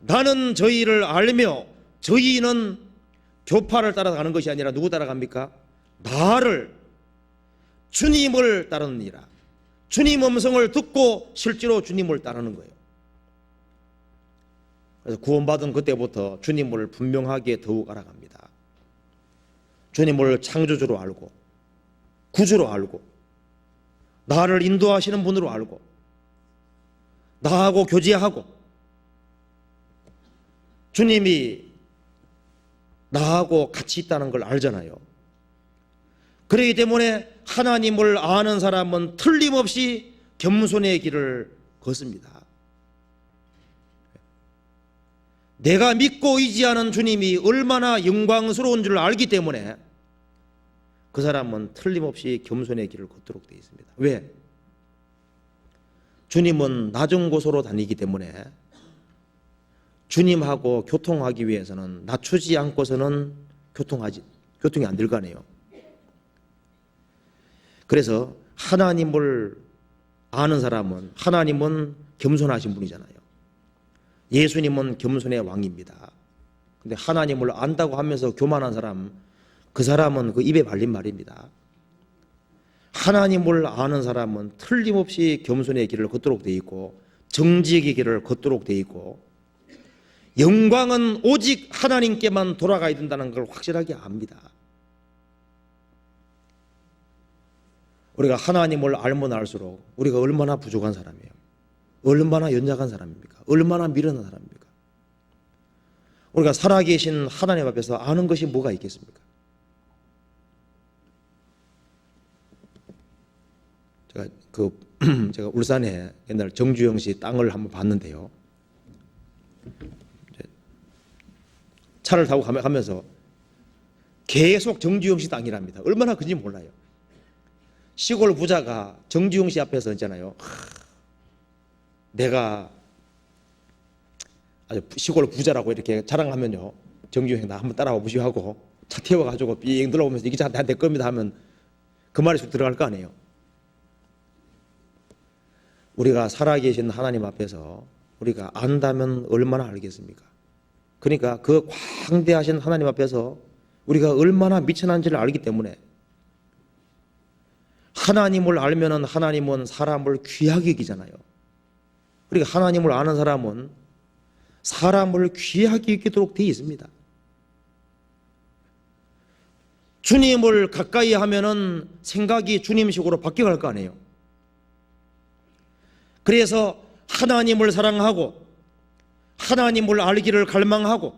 나는 저희를 알며 저희는 교파를 따라가는 것이 아니라 누구 따라갑니까? 나를, 주님을 따르느니라. 주님 음성을 듣고 실제로 주님을 따르는 거예요. 그래서 구원받은 그때부터 주님을 분명하게 더욱 알아갑니다. 주님을 창조주로 알고 구주로 알고 나를 인도하시는 분으로 알고 나하고 교제하고 주님이 나하고 같이 있다는 걸 알잖아요. 그렇기 때문에 하나님을 아는 사람은 틀림없이 겸손의 길을 걷습니다. 내가 믿고 의지하는 주님이 얼마나 영광스러운 줄 알기 때문에 그 사람은 틀림없이 겸손의 길을 걷도록 되어 있습니다. 왜? 주님은 낮은 곳으로 다니기 때문에 주님하고 교통하기 위해서는 낮추지 않고서는 교통이 안 될 거 아니에요. 그래서 하나님을 아는 사람은, 하나님은 겸손하신 분이잖아요. 예수님은 겸손의 왕입니다. 근데 하나님을 안다고 하면서 교만한 사람, 그 사람은 그 입에 발린 말입니다. 하나님을 아는 사람은 틀림없이 겸손의 길을 걷도록 되어 있고 정직의 길을 걷도록 되어 있고 영광은 오직 하나님께만 돌아가야 된다는 걸 확실하게 압니다. 우리가 하나님을 알면 알수록 우리가 얼마나 부족한 사람이에요. 얼마나 연약한 사람입니까? 얼마나 미련한 사람입니까? 우리가 살아계신 하나님 앞에서 아는 것이 뭐가 있겠습니까? 제가 울산에 옛날 정주영 씨 땅을 한번 봤는데요. 차를 타고 가면서 계속 정주영 씨 땅이랍니다. 얼마나 큰지 몰라요. 시골 부자가 정주영 씨 앞에서 있잖아요. 내가 아주 시골 부자라고 이렇게 자랑하면요, 정주영 나 한번 따라와 보시오 하고 차 태워가지고 삥 들어오면서 이게 다 내 겁니다 하면 그 말이 쑥 들어갈 거 아니에요. 우리가 살아계신 하나님 앞에서 우리가 안다면 얼마나 알겠습니까? 그러니까 그 광대하신 하나님 앞에서 우리가 얼마나 미천한지를 알기 때문에 하나님을 알면은 하나님은 사람을 귀하게 여기잖아요. 그러니까 하나님을 아는 사람은 사람을 귀하게 여기도록 되어 있습니다. 주님을 가까이 하면은 생각이 주님식으로 바뀌어갈 거 아니에요. 그래서 하나님을 사랑하고 하나님을 알기를 갈망하고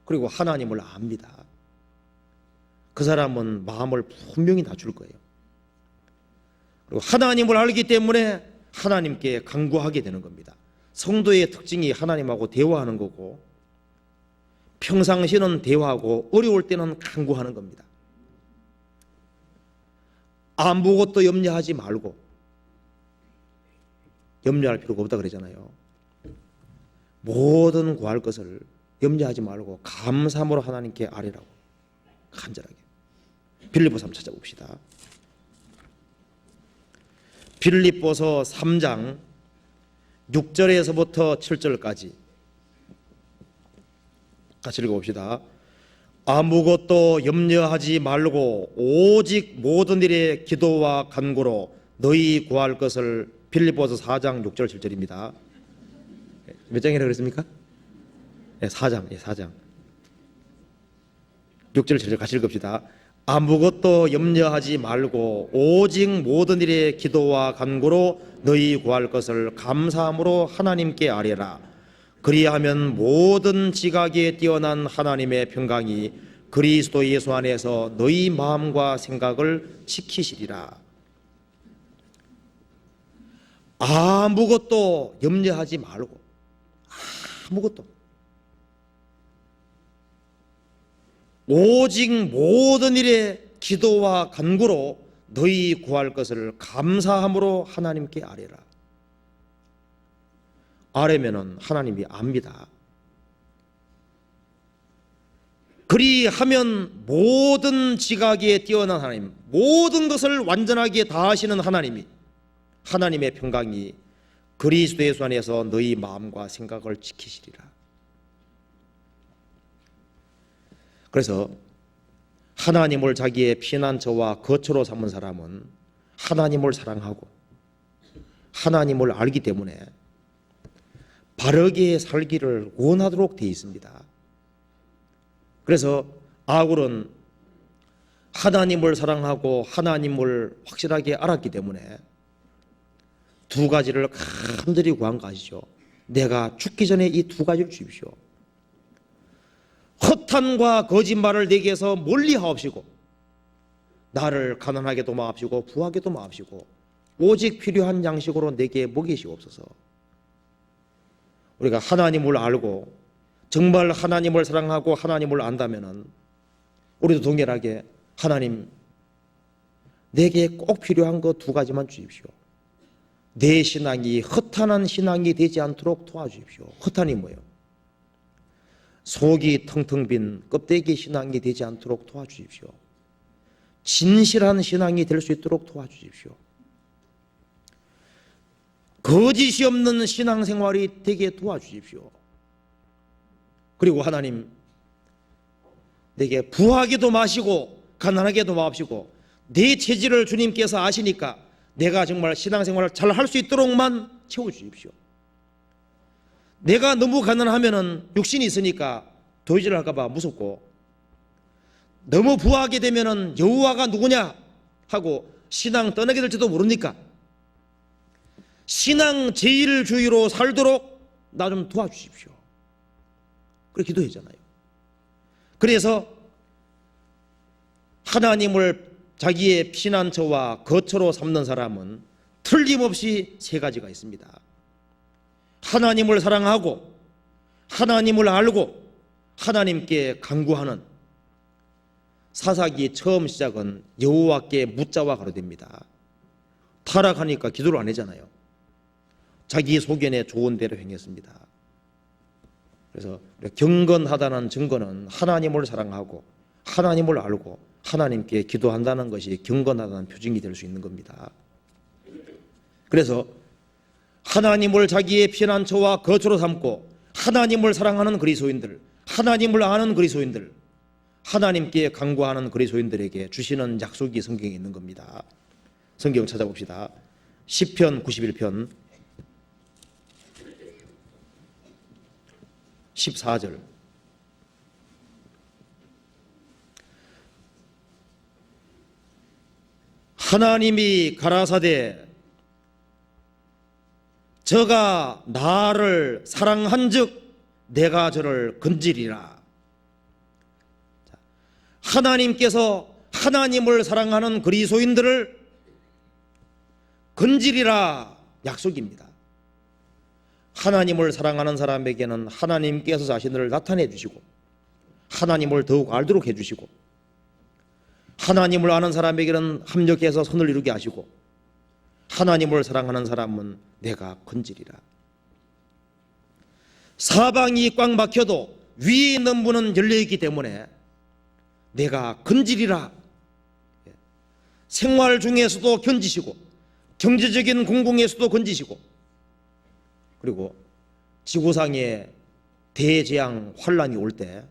그리고 하나님을 압니다. 그 사람은 마음을 분명히 낮출 거예요. 그리고 하나님을 알기 때문에 하나님께 간구하게 되는 겁니다. 성도의 특징이 하나님하고 대화하는 거고 평상시는 대화하고 어려울 때는 간구하는 겁니다. 아무것도 염려하지 말고, 염려할 필요가 없다 그러잖아요. 모든 구할 것을 염려하지 말고 감사함으로 하나님께 아뢰라고, 간절하게. 빌립보서 한번 찾아봅시다. 빌립보서 3장 6절에서부터 7절까지 같이 읽어봅시다. 아무것도 염려하지 말고 오직 모든 일에 기도와 간구로 너희 구할 것을, 빌립보서 4장 6절 7절입니다. 몇 장이라고 그랬습니까? 네, 4장. 6절 7절 같이 읽읍시다. 아무것도 염려하지 말고 오직 모든 일에 기도와 간구로 너희 구할 것을 감사함으로 하나님께 아뢰라. 그리하면 모든 지각에 뛰어난 하나님의 평강이 그리스도 예수 안에서 너희 마음과 생각을 지키시리라. 아무것도 염려하지 말고, 아무것도, 오직 모든 일에 기도와 간구로 너희 구할 것을 감사함으로 하나님께 아뢰라. 아뢰면은 하나님이 압니다. 그리하면 모든 지각에 뛰어난 하나님, 모든 것을 완전하게 다하시는 하나님이, 하나님의 평강이 그리스도 예수 안에서 너희 마음과 생각을 지키시리라. 그래서 하나님을 자기의 피난처와 거처로 삼은 사람은 하나님을 사랑하고 하나님을 알기 때문에 바르게 살기를 원하도록 되어 있습니다. 그래서 아굴은 하나님을 사랑하고 하나님을 확실하게 알았기 때문에 두 가지를 간절히 구한 거 아시죠? 내가 죽기 전에 이 두 가지를 주십시오. 허탄과 거짓말을 내게서 멀리 하옵시고 나를 가난하게도 마옵시고 부하게도 마옵시고 오직 필요한 양식으로 내게 먹이시옵소서. 우리가 하나님을 알고 정말 하나님을 사랑하고 하나님을 안다면은 우리도 동일하게 하나님 내게 꼭 필요한 거 두 가지만 주십시오. 내 신앙이 허탄한 신앙이 되지 않도록 도와주십시오. 허탄이 뭐예요? 속이 텅텅 빈 껍데기 신앙이 되지 않도록 도와주십시오. 진실한 신앙이 될 수 있도록 도와주십시오. 거짓이 없는 신앙생활이 되게 도와주십시오. 그리고 하나님 내게 부하게도 마시고 가난하게도 마옵시고 내 체질을 주님께서 아시니까 내가 정말 신앙생활을 잘 할 수 있도록만 채워주십시오. 내가 너무 가난하면은 육신이 있으니까 도의질을 할까봐 무섭고 너무 부하게 되면은 여호와가 누구냐 하고 신앙 떠나게 될지도 모르니까 신앙 제일주의로 살도록 나 좀 도와주십시오. 그렇게 기도했잖아요. 그래서 하나님을 자기의 피난처와 거처로 삼는 사람은 틀림없이 세 가지가 있습니다. 하나님을 사랑하고 하나님을 알고 하나님께 간구하는. 사사기 처음 시작은 여호와께 묻자와 가로됩니다. 타락하니까 기도를 안 하잖아요. 자기 소견에 좋은 대로 행했습니다. 그래서 경건하다는 증거는 하나님을 사랑하고 하나님을 알고 하나님께 기도한다는 것이 경건하다는 표징이 될 수 있는 겁니다. 그래서 하나님을 자기의 피난처와 거처로 삼고 하나님을 사랑하는 그리스도인들, 하나님을 아는 그리스도인들, 하나님께 간구하는 그리스도인들에게 주시는 약속이 성경에 있는 겁니다. 성경 찾아봅시다. 시편 91편 14절. 하나님이 가라사대 저가 나를 사랑한즉 내가 저를 건지리라. 하나님께서 하나님을 사랑하는 그리스도인들을 건지리라 약속입니다. 하나님을 사랑하는 사람에게는 하나님께서 자신을 나타내 주시고 하나님을 더욱 알도록 해주시고 하나님을 아는 사람에게는 합력해서 선을 이루게 하시고 하나님을 사랑하는 사람은 내가 건지리라. 사방이 꽉 막혀도 위에 있는 문은 열려있기 때문에 내가 건지리라. 생활 중에서도 건지시고 경제적인 공공에서도 건지시고 그리고 지구상에 대재앙 환란이 올 때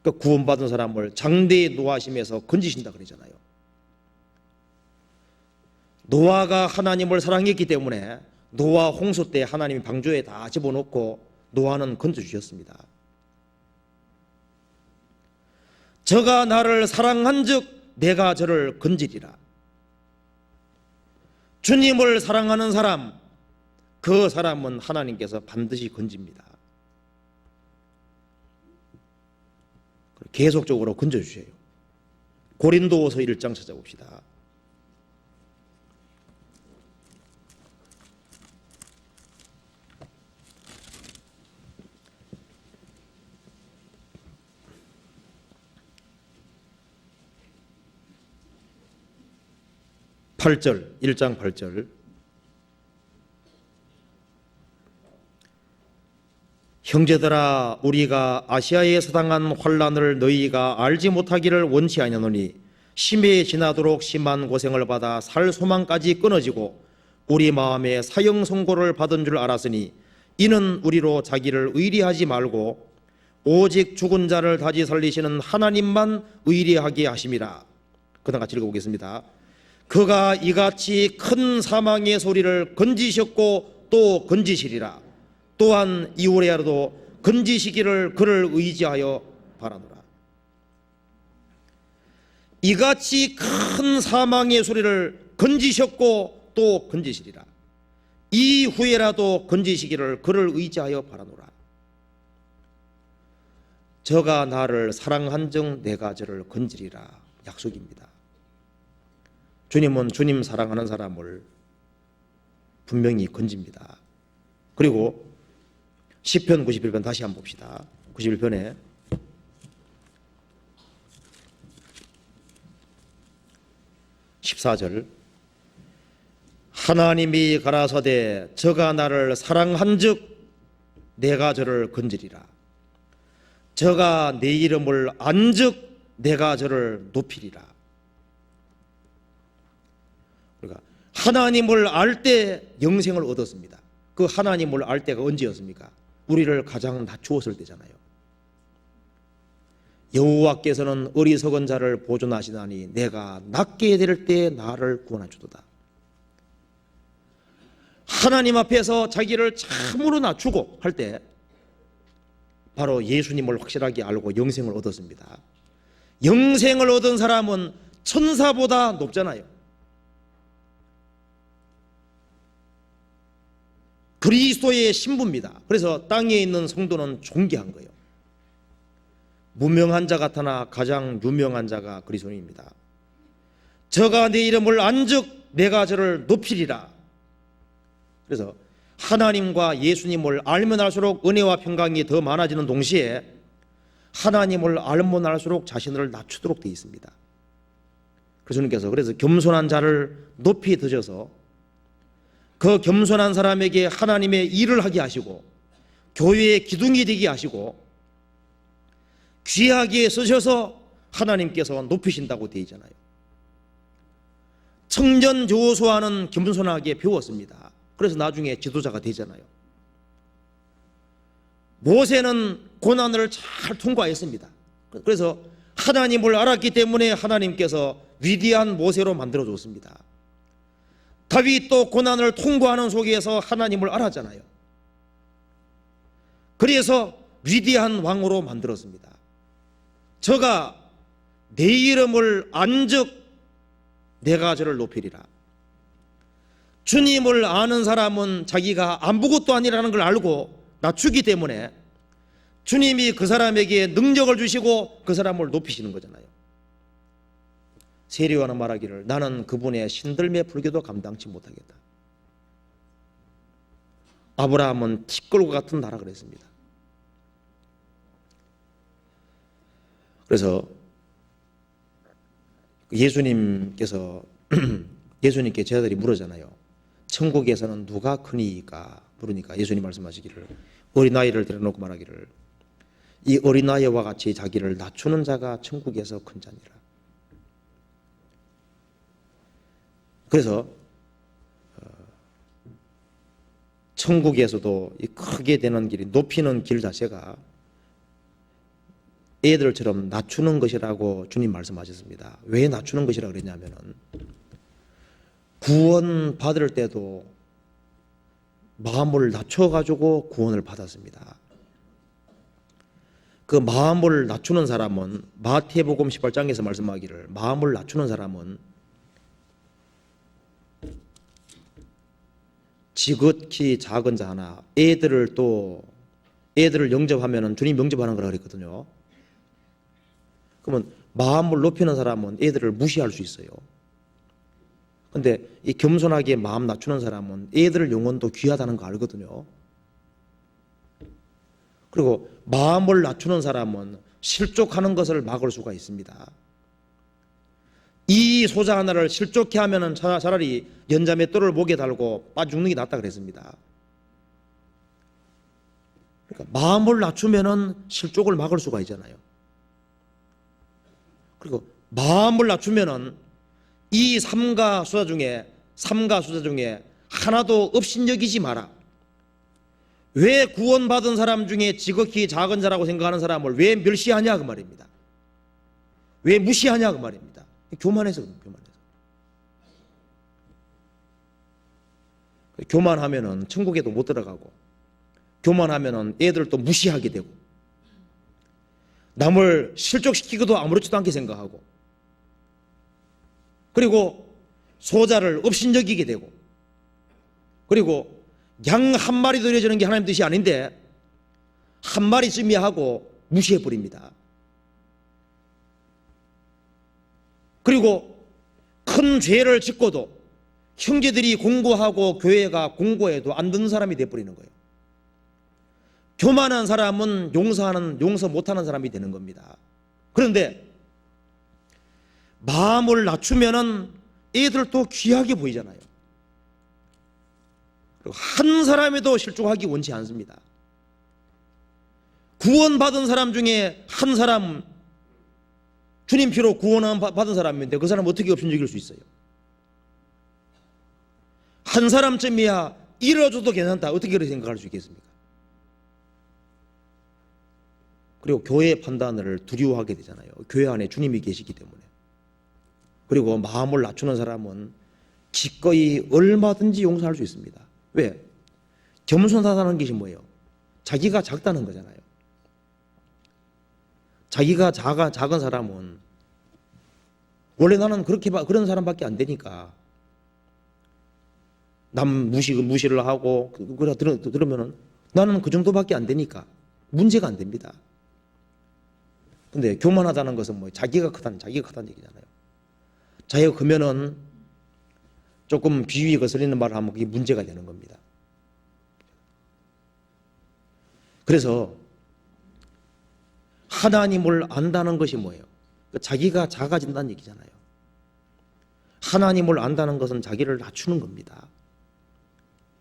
그 구원받은 사람을 장대에 노하심에서 건지신다 그러잖아요. 노아가 하나님을 사랑했기 때문에 노아 홍수 때 하나님이 방주에 다 집어넣고 노아는 건져주셨습니다. 저가 나를 사랑한즉 내가 저를 건지리라. 주님을 사랑하는 사람, 그 사람은 하나님께서 반드시 건집니다. 계속적으로 건져주셔요. 고린도후서 1장 찾아봅시다. (8절) 1장 8절. 형제들아, 우리가 아시아에서 당한 환난을 너희가 알지 못하기를 원치 아니하노니 심히 지나도록 심한 고생을 받아 살 소망까지 끊어지고 우리 마음에 사형 선고를 받은 줄 알았으니 이는 우리로 자기를 의리하지 말고 오직 죽은 자를 다시 살리시는 하나님만 의리하게 하심이라. 그다음 같이 읽어보겠습니다. 그가 이같이 큰 사망의 소리를 건지셨고 또 건지시리라. 또한 이후에라도 건지시기를 그를 의지하여 바라노라. 이같이 큰 사망의 소리를 건지셨고 또 건지시리라. 이후에라도 건지시기를 그를 의지하여 바라노라. 저가 나를 사랑한즉 내가 저를 건지리라. 약속입니다. 주님은 주님 사랑하는 사람을 분명히 건집니다. 그리고 시편 91편 다시 한번 봅시다. 91편에 (14절) 하나님이 가라사대 저가 나를 사랑한즉 내가 저를 건지리라. 저가 내 이름을 안즉 내가 저를 높이리라. 그러니까 하나님을 알 때 영생을 얻었습니다. 그 하나님을 알 때가 언제였습니까? 우리를 가장 낮추었을 때잖아요. 여호와께서는 어리석은 자를 보존하시나니 내가 낮게 될 때 나를 구원하주도다. 하나님 앞에서 자기를 참으로 낮추고 할 때 바로 예수님을 확실하게 알고 영생을 얻었습니다. 영생을 얻은 사람은 천사보다 높잖아요. 그리스도의 신부입니다. 그래서 땅에 있는 성도는 존귀한 거예요. 무명한 자 같으나 가장 유명한 자가 그리스도입니다. 저가 내 이름을 안즉 내가 저를 높이리라. 그래서 하나님과 예수님을 알면 알수록 은혜와 평강이 더 많아지는 동시에 하나님을 알면 알수록 자신을 낮추도록 되어 있습니다. 그래서 주님께서 그래서 겸손한 자를 높이 드셔서 그 겸손한 사람에게 하나님의 일을 하게 하시고 교회의 기둥이 되게 하시고 귀하게 쓰셔서 하나님께서 높이신다고 되어 있잖아요. 청년 여호수아는 겸손하게 배웠습니다. 그래서 나중에 지도자가 되잖아요. 모세는 고난을 잘 통과했습니다. 그래서 하나님을 알았기 때문에 하나님께서 위대한 모세로 만들어줬습니다. 다윗도 고난을 통과하는 속에서 하나님을 알았잖아요. 그래서 위대한 왕으로 만들었습니다. 저가 내 이름을 안즉 내가 저를 높이리라. 주님을 아는 사람은 자기가 아무것도 아니라는 걸 알고 낮추기 때문에 주님이 그 사람에게 능력을 주시고 그 사람을 높이시는 거잖아요. 세리와는 말하기를 나는 그분의 신들매 불교도 감당치 못하겠다. 아브라함은 티끌과 같은 나라 그랬습니다. 그래서 예수님께서 예수님께 제자들이 물었잖아요. 천국에서는 누가 크니까 물으니까 예수님 말씀하시기를 어린아이를 데려놓고 말하기를 이 어린아이와 같이 자기를 낮추는 자가 천국에서 큰 자니라. 그래서 천국에서도 이 크게 되는 길이 높이는 길 자체가 애들처럼 낮추는 것이라고 주님 말씀하셨습니다. 왜 낮추는 것이라고 그랬냐면은 구원 받을 때도 마음을 낮춰가지고 구원을 받았습니다. 그 마음을 낮추는 사람은 마태복음 18장에서 말씀하기를 마음을 낮추는 사람은 지극히 작은 자 하나, 애들을 영접하면은 주님 영접하는 거라 그랬거든요. 그러면 마음을 높이는 사람은 애들을 무시할 수 있어요. 근데 이 겸손하게 마음 낮추는 사람은 애들 영혼도 귀하다는 거 알거든요. 그리고 마음을 낮추는 사람은 실족하는 것을 막을 수가 있습니다. 이 소자 하나를 실족해 하면은 차라리 연자맷돌을 목에 달고 빠져 죽는 게 낫다 그랬습니다. 그러니까 마음을 낮추면은 실족을 막을 수가 있잖아요. 그리고 마음을 낮추면은 이 삼가 수자 중에 하나도 업신여기지 마라. 왜 구원받은 사람 중에 지극히 작은 자라고 생각하는 사람을 왜 멸시하냐 그 말입니다. 왜 무시하냐 그 말입니다. 교만해서. 교만하면은 천국에도 못 들어가고, 교만하면은 애들도 무시하게 되고, 남을 실족시키고도 아무렇지도 않게 생각하고, 그리고 소자를 업신여기게 되고, 그리고 양 한 마리 들여주는 게 하나님 뜻이 아닌데 한 마리쯤이 하고 무시해버립니다. 그리고 큰 죄를 짓고도 형제들이 공고하고 교회가 공고해도 안 듣는 사람이 돼버리는 거예요. 교만한 사람은 용서 못하는 사람이 되는 겁니다. 그런데 마음을 낮추면은 애들도 귀하게 보이잖아요. 한 사람에도 실족하기 원치 않습니다. 구원받은 사람 중에 한 사람, 주님 피로 구원받은 사람인데 그 사람 어떻게 업신여길 수 있어요? 한 사람쯤이야 잃어줘도 괜찮다, 어떻게 그렇게 생각할 수 있겠습니까? 그리고 교회의 판단을 두려워하게 되잖아요. 교회 안에 주님이 계시기 때문에. 그리고 마음을 낮추는 사람은 기꺼이 얼마든지 용서할 수 있습니다. 왜? 겸손하다는 것이 뭐예요? 자기가 작다는 거잖아요. 자기가 작은 사람은 원래 나는 그런 사람밖에 안 되니까 남 무시를 하고 들으면은 나는 그 정도밖에 안 되니까 문제가 안 됩니다. 근데 교만하다는 것은 뭐예요? 자기가 크다는 얘기잖아요. 자기가 크면은 조금 비위 거슬리는 말을 하면 그게 문제가 되는 겁니다. 그래서 하나님을 안다는 것이 뭐예요? 자기가 작아진다는 얘기잖아요. 하나님을 안다는 것은 자기를 낮추는 겁니다.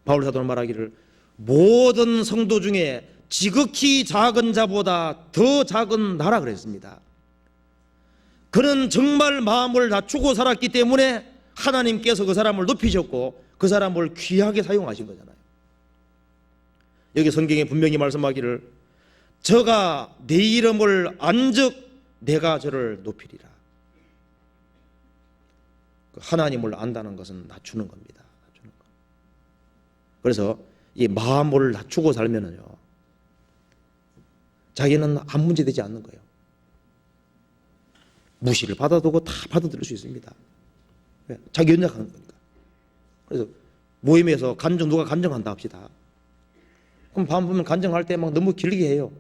바울 사도는 말하기를 모든 성도 중에 지극히 작은 자보다 더 작은 나라 그랬습니다. 그는 정말 마음을 낮추고 살았기 때문에 하나님께서 그 사람을 높이셨고 그 사람을 귀하게 사용하신 거잖아요. 여기 성경에 분명히 말씀하기를 저가 내 이름을 안즉 내가 저를 높이리라. 하나님을 안다는 것은 낮추는 겁니다. 그래서 이 마음을 낮추고 살면은요, 자기는 아무 문제 되지 않는 거예요. 무시를 받아두고 다 받아들일 수 있습니다. 자기 연약한 거니까. 그래서 모임에서 누가 간증한다 합시다. 그럼 밤 보면 간증할 때 막 너무 길게 해요.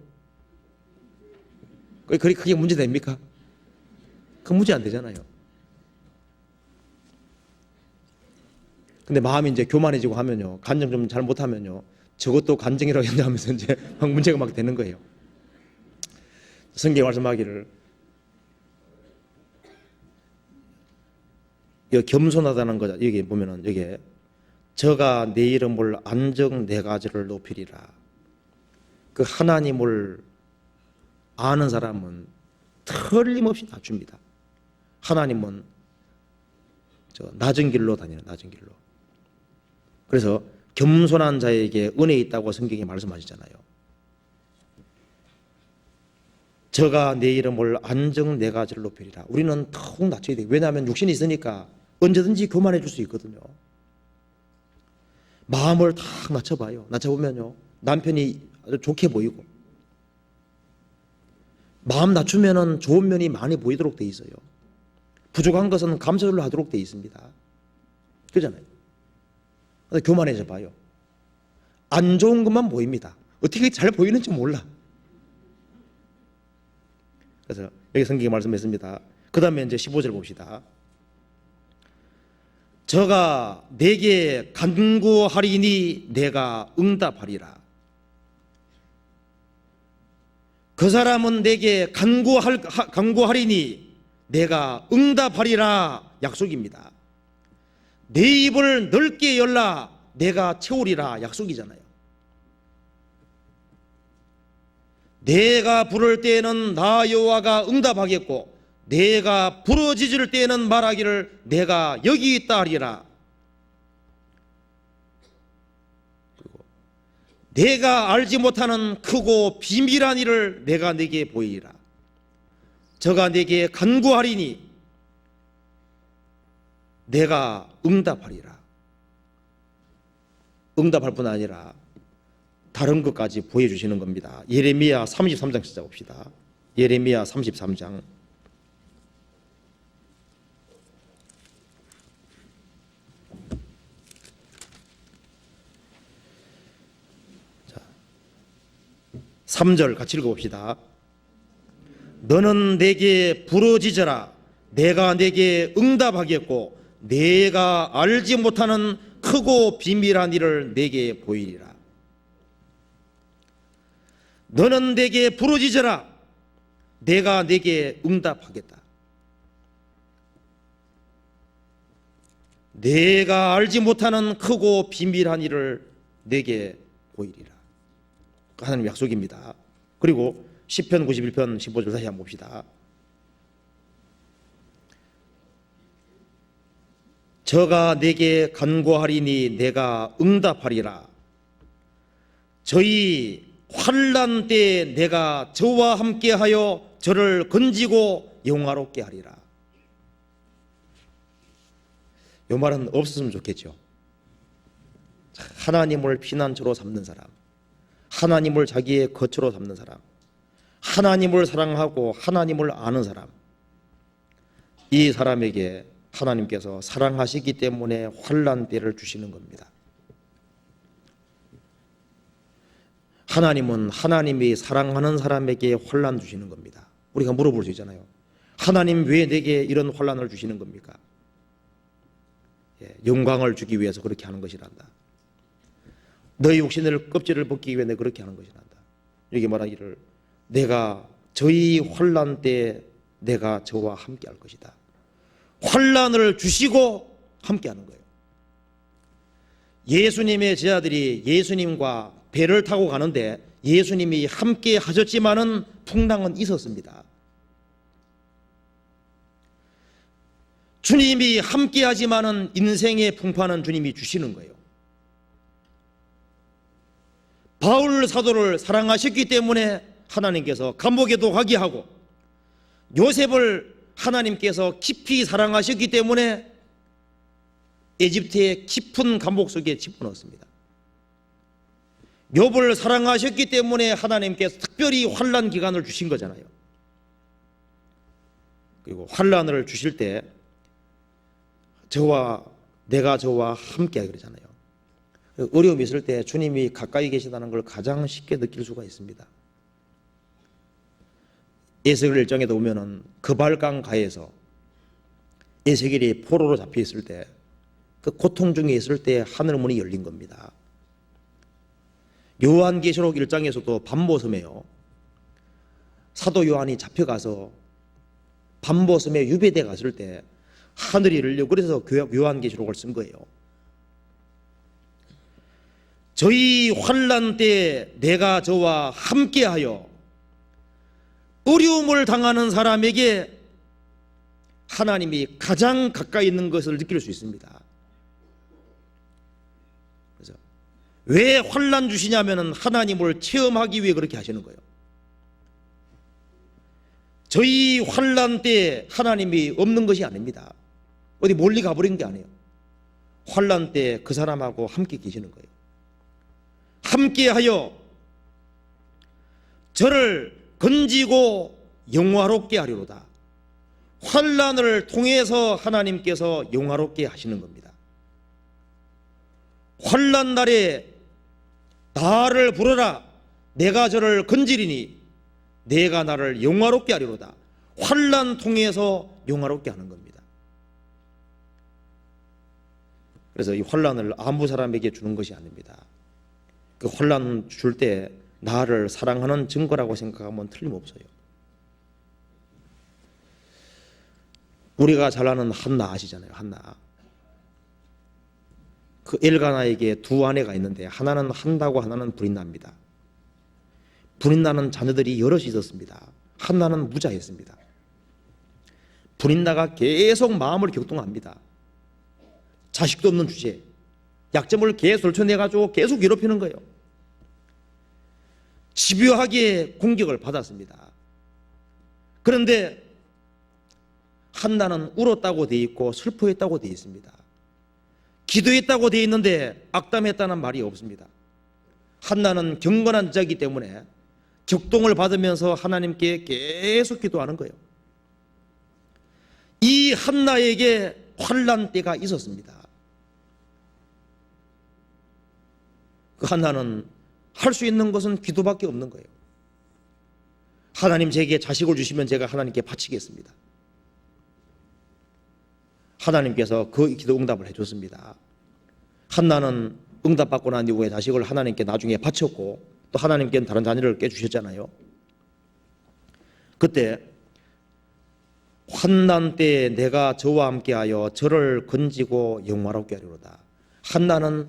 그게 문제 됩니까? 그 문제 안 되잖아요. 근데 마음이 이제 교만해지고 하면요, 간증 좀 잘 못하면요, 저것도 간증이라고 하면서 이제 막 문제가 막 되는 거예요. 성경에 말씀하기를 여기 겸손하다는 거죠. 여기 보면은 여기 저가 내 이름을 안즉 내가 저를 높이리라. 그 하나님을 아는 사람은 틀림없이 낮춥니다. 하나님은 낮은 길로 다니는 낮은 길로. 그래서 겸손한 자에게 은혜 있다고 성경이 말씀하시잖아요. 저가 내 이름을 안즉 내가 저를 높이리라. 우리는 더욱 낮춰야 돼요. 왜냐하면 육신이 있으니까 언제든지 교만해 줄 수 있거든요. 마음을 탁 낮춰봐요. 낮춰보면요, 남편이 아주 좋게 보이고, 마음 낮추면은 좋은 면이 많이 보이도록 돼 있어요. 부족한 것은 감사절로 하도록 돼 있습니다. 그렇잖아요. 교만해져 봐요. 안 좋은 것만 보입니다. 어떻게 잘 보이는지 몰라. 그래서 여기 성경에 말씀했습니다. 그 다음에 이제 15절 봅시다. 저가 내게 간구하리니 내가 응답하리라. 그 사람은 내게 간구하리니 내가 응답하리라 약속입니다. 내 입을 넓게 열라 내가 채우리라 약속이잖아요. 내가 부를 때에는 나 여호와가 응답하겠고 내가 부르짖을 때에는 말하기를 내가 여기 있다 하리라. 그리고 내가 알지 못하는 크고 비밀한 일을 내가 네게 보이리라. 저가 네게 간구하리니 내가 응답하리라. 응답할 뿐 아니라 다른 것까지 보여주시는 겁니다. 예레미야 33장 찾아봅시다. 예레미야 33장. 자, 3절 같이 읽어봅시다. 너는 내게 부르짖어라. 내가 내게 응답하겠고 내가 알지 못하는 크고 비밀한 일을 내게 보이리라. 너는 내게 부르짖어라. 내가 내게 응답하겠다. 내가 알지 못하는 크고 비밀한 일을 내게 보이리라. 하나님 약속입니다. 그리고 시편 91편 15절 다시 한번 봅시다. 저가 내게 간구하리니 내가 응답하리라. 저희 환난 때에 내가 저와 함께하여 저를 건지고 영화롭게 하리라. 이 말은 없었으면 좋겠죠. 하나님을 피난처로 삼는 사람, 하나님을 자기의 거처로 삼는 사람, 하나님을 사랑하고 하나님을 아는 사람, 이 사람에게 하나님께서 사랑하시기 때문에 환난 때를 주시는 겁니다. 하나님은 하나님이 사랑하는 사람에게 환난 주시는 겁니다. 우리가 물어볼 수 있잖아요. 하나님 왜 내게 이런 환난을 주시는 겁니까? 영광을 주기 위해서 그렇게 하는 것이란다. 너희 육신을 껍질을 벗기 위해 내가 그렇게 하는 것이란다. 여기 말하기를 내가 저희 환난 때에 내가 저와 함께 할 것이다. 환난을 주시고 함께 하는 거예요. 예수님의 제자들이 예수님과 배를 타고 가는데 예수님이 함께 하셨지만은 풍랑은 있었습니다. 주님이 함께 하지만은 인생의 풍파는 주님이 주시는 거예요. 바울 사도를 사랑하셨기 때문에 하나님께서 감옥에도 가게 하고, 요셉을 하나님께서 깊이 사랑하셨기 때문에 에집트의 깊은 감옥 속에 집어넣었습니다. 욥을 사랑하셨기 때문에 하나님께서 특별히 환난 기간을 주신 거잖아요. 그리고 환난을 주실 때 내가 저와 함께 하기로 그러잖아요. 어려움이 있을 때 주님이 가까이 계시다는 걸 가장 쉽게 느낄 수가 있습니다. 에스겔 1장에도 보면은 그발강 가에서 에스겔이 포로로 잡혀 있을 때, 그 고통 중에 있을 때 하늘 문이 열린 겁니다. 요한계시록 1장에서도 밤보섬에요, 사도 요한이 잡혀가서 밤보섬에 유배돼 갔을 때 하늘이 열려, 그래서 요한계시록을 쓴 거예요. 저희 환난 때 내가 저와 함께하여, 어려움을 당하는 사람에게 하나님이 가장 가까이 있는 것을 느낄 수 있습니다. 그래서 왜 환난 주시냐면은 하나님을 체험하기 위해 그렇게 하시는 거예요. 저희 환난 때 하나님이 없는 것이 아닙니다. 어디 멀리 가버린 게 아니에요. 환난 때 그 사람하고 함께 계시는 거예요. 함께하여 저를 건지고 영화롭게 하리로다. 환난을 통해서 하나님께서 영화롭게 하시는 겁니다. 환난 날에 나를 부르라. 내가 저를 건지리니 내가 나를 영화롭게 하리로다. 환난 통해서 영화롭게 하는 겁니다. 그래서 이 환난을 아무 사람에게 주는 것이 아닙니다. 그 환난 줄 때 나를 사랑하는 증거라고 생각하면 틀림없어요. 우리가 잘 아는 한나 아시잖아요. 한나. 그 엘가나에게 두 아내가 있는데 하나는 한나고 하나는 브린나입니다. 브린나는 자녀들이 여럿이 있었습니다. 한나는 무자였습니다. 브린나가 계속 마음을 격동합니다. 자식도 없는 주제에 약점을 계속 돌쳐내가지고 계속 괴롭히는 거예요. 집요하게 공격을 받았습니다. 그런데 한나는 울었다고 되어 있고 슬퍼했다고 되어 있습니다. 기도했다고 되어 있는데 악담했다는 말이 없습니다. 한나는 경건한 자이기 때문에 격동을 받으면서 하나님께 계속 기도하는 거예요. 이 한나에게 환난 때가 있었습니다. 그 한나는 할 수 있는 것은 기도밖에 없는 거예요. 하나님 제게 자식을 주시면 제가 하나님께 바치겠습니다. 하나님께서 그 기도 응답을 해줬습니다. 한나는 응답받고 난 이후에 자식을 하나님께 나중에 바쳤고 또 하나님께는 다른 자녀를 깨주셨잖아요. 그때 환난 때에 내가 저와 함께하여 저를 건지고 영화롭게 하리로다. 한나는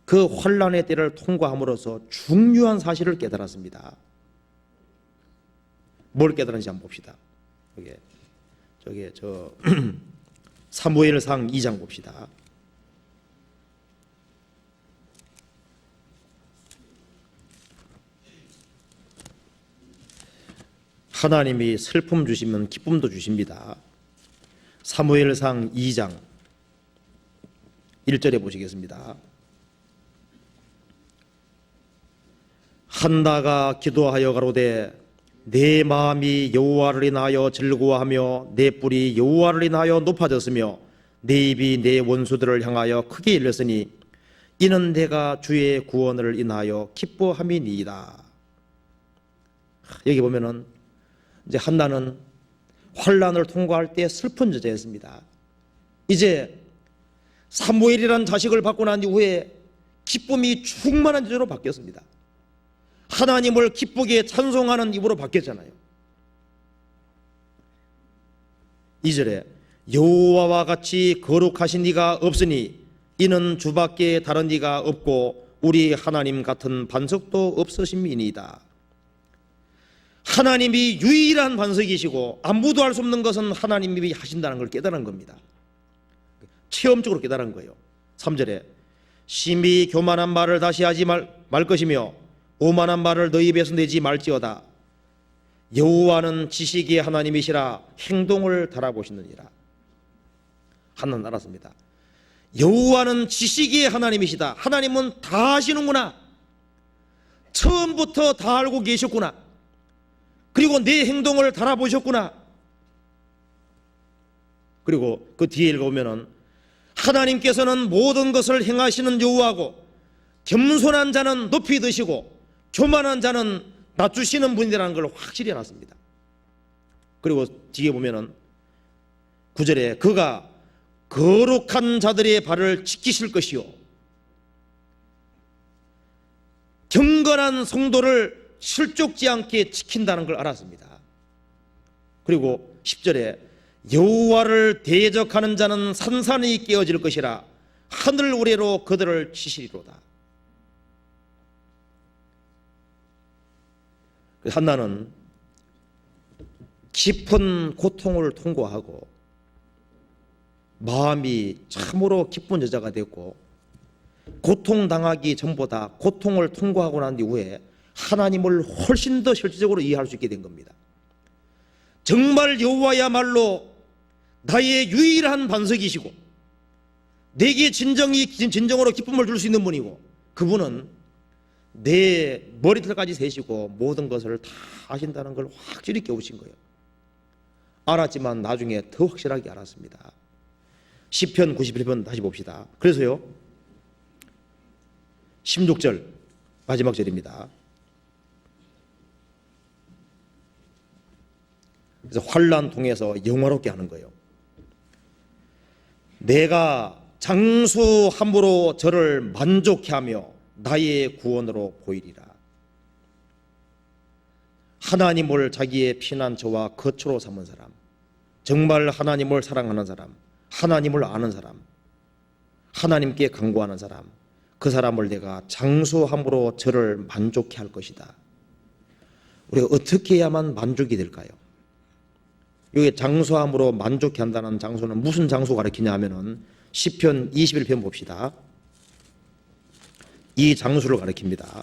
그 환난의 때를 통과함으로써 중요한 사실을 깨달았습니다. 뭘 깨달은지 한번 봅시다. 사무엘상 2장 봅시다. 하나님이 슬픔 주시면 기쁨도 주십니다. 사무엘상 2장 1절에 보시겠습니다. 한나가 기도하여 가로되 내 마음이 여호와를 인하여 즐거워하며 내 뿔이 여호와를 인하여 높아졌으며 내 입이 내 원수들을 향하여 크게 열렸으니 이는 내가 주의 구원을 인하여 기뻐함이니이다. 여기 보면은 이제 한나는 환난을 통과할 때 슬픈 저자였습니다. 이제 사무엘이라는 자식을 받고 난 이후에 기쁨이 충만한 저자로 바뀌었습니다. 하나님을 기쁘게 찬송하는 입으로 바뀌었잖아요. 2절에 여호와와 같이 거룩하신 이가 없으니 이는 주밖에 다른 이가 없고 우리 하나님 같은 반석도 없으심이니이다. 하나님이 유일한 반석이시고 아무도 할 수 없는 것은 하나님이 하신다는 걸 깨달은 겁니다. 체험적으로 깨달은 거예요. 3절에 심히 교만한 말을 다시 하지 말 것이며 오만한 말을 너희 입에서 내지 말지어다. 여호와는 지식의 하나님이시라 행동을 달아보시느니라. 한나는 알았습니다. 여호와는 지식의 하나님이시다. 하나님은 다 아시는구나. 처음부터 다 알고 계셨구나. 그리고 내 행동을 달아보셨구나. 그리고 그 뒤에 읽어보면은 하나님께서는 모든 것을 행하시는 여호와고 겸손한 자는 높이 드시고 교만한 자는 낮추시는 분이라는 걸 확실히 해놨습니다. 그리고 뒤에 보면은 9절에 그가 거룩한 자들의 발을 지키실 것이요 경건한 성도를 실족지 않게 지킨다는 걸 알았습니다. 그리고 10절에 여호와를 대적하는 자는 산산이 깨어질 것이라 하늘 우레로 그들을 치시리로다. 한나는 깊은 고통을 통과하고 마음이 참으로 기쁜 여자가 됐고 고통당하기 전보다 고통을 통과하고 난 이후에 하나님을 훨씬 더 실질적으로 이해할 수 있게 된 겁니다. 정말 여호와야말로 나의 유일한 반석이시고 내게 진정으로 기쁨을 줄 수 있는 분이고 그분은 내 머리털까지 세시고 모든 것을 다 하신다는 걸 확실히 깨우친 거예요. 알았지만 나중에 더 확실하게 알았습니다. 시편 91편 다시 봅시다. 그래서요 16절 마지막 절입니다. 그래서 환난 통해서 영화롭게 하는 거예요. 내가 장수함으로 저를 만족해 하며 나의 구원으로 보이리라. 하나님을 자기의 피난처와 거처로 삼은 사람, 정말 하나님을 사랑하는 사람, 하나님을 아는 사람, 하나님께 간구하는 사람, 그 사람을 내가 장수함으로 저를 만족해 할 것이다. 우리가 어떻게 해야만 만족이 될까요? 여기 장수함으로 만족해 한다는 장수는 무슨 장수 가르치냐 하면은 시편 21편 봅시다. 이 장수를 가르칩니다.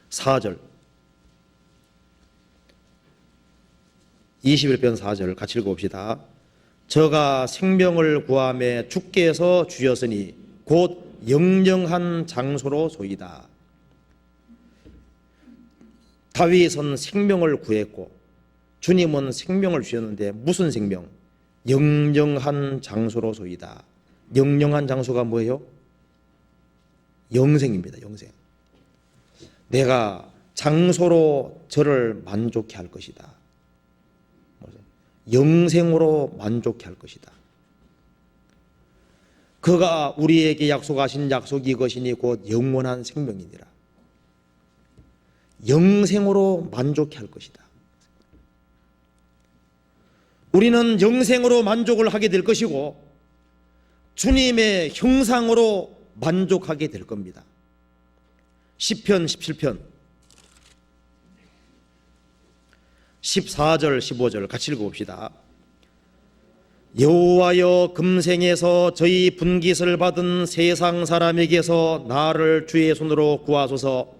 4절 21편 4절 같이 읽어봅시다. 저가 생명을 구하매 주께서 주셨으니 곧 영영한 장소로 소이다. 다윗은 생명을 구했고 주님은 생명을 주셨는데 무슨 생명? 영영한 장소로 소이다. 영영한 장소가 뭐예요? 영생입니다. 영생. 내가 장소로 저를 만족해 할 것이다. 영생으로 만족해 할 것이다. 그가 우리에게 약속하신 약속이 이것이니 곧 영원한 생명이니라. 영생으로 만족해 할 것이다. 우리는 영생으로 만족을 하게 될 것이고 주님의 형상으로 만족하게 될 겁니다. 시편 17편 14절 15절 같이 읽어봅시다. 여호와여 금생에서 저희 분깃을 받은 세상 사람에게서 나를 주의 손으로 구하소서.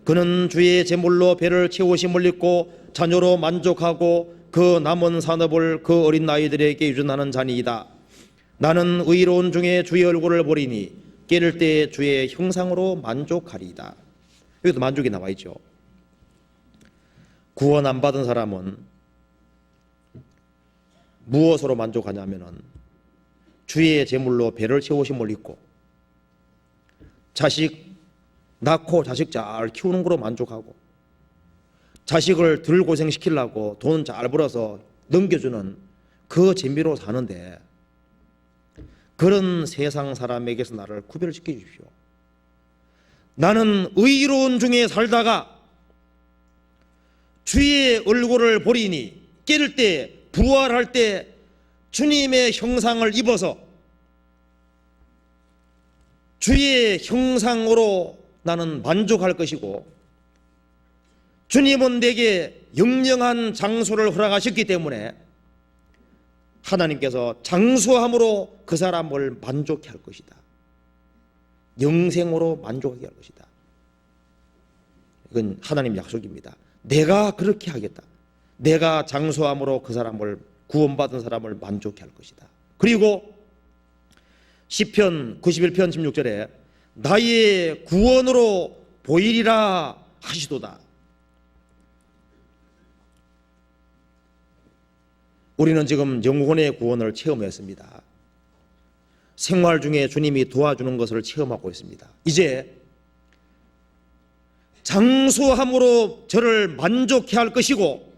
그는 주의 제물로 배를 채우심을 입고 자녀로 만족하고 그 남은 산업을 그 어린 아이들에게 유전하는 자니이다. 나는 의로운 중에 주의 얼굴을 보리니 깨를 때 주의 형상으로 만족하리이다. 여기도 만족이 나와 있죠. 구원 안 받은 사람은 무엇으로 만족하냐면은 주의 제물로 배를 채우심을 입고 자식 낳고 자식 잘 키우는 거로 만족하고 자식을 덜 고생시키려고 돈 잘 벌어서 넘겨주는 그 재미로 사는데 그런 세상 사람에게서 나를 구별시켜 주십시오. 나는 의로운 중에 살다가 주의 얼굴을 보리니 깨를 때 부활할 때 주님의 형상을 입어서 주의 형상으로 나는 만족할 것이고 주님은 내게 영영한 장소를 허락하셨기 때문에 하나님께서 장수함으로 그 사람을 만족해 할 것이다. 영생으로 만족하게 할 것이다. 이건 하나님 약속입니다. 내가 그렇게 하겠다. 내가 장수함으로 그 사람을 구원받은 사람을 만족해 할 것이다. 그리고 시편 91편 16절에 나의 구원으로 보이리라 하시도다. 우리는 지금 영혼의 구원을 체험했습니다. 생활 중에 주님이 도와주는 것을 체험하고 있습니다. 이제 장수함으로 저를 만족해 할 것이고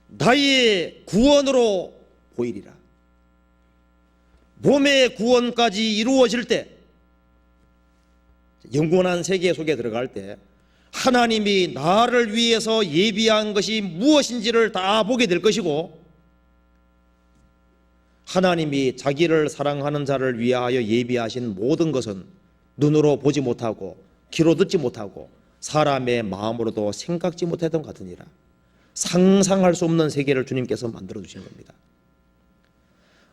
나의 구원으로 보이리라. 몸의 구원까지 이루어질 때 영원한 세계 속에 들어갈 때 하나님이 나를 위해서 예비한 것이 무엇인지를 다 보게 될 것이고 하나님이 자기를 사랑하는 자를 위하여 예비하신 모든 것은 눈으로 보지 못하고 귀로 듣지 못하고 사람의 마음으로도 생각지 못했던 것 같으니라. 상상할 수 없는 세계를 주님께서 만들어 주신 겁니다.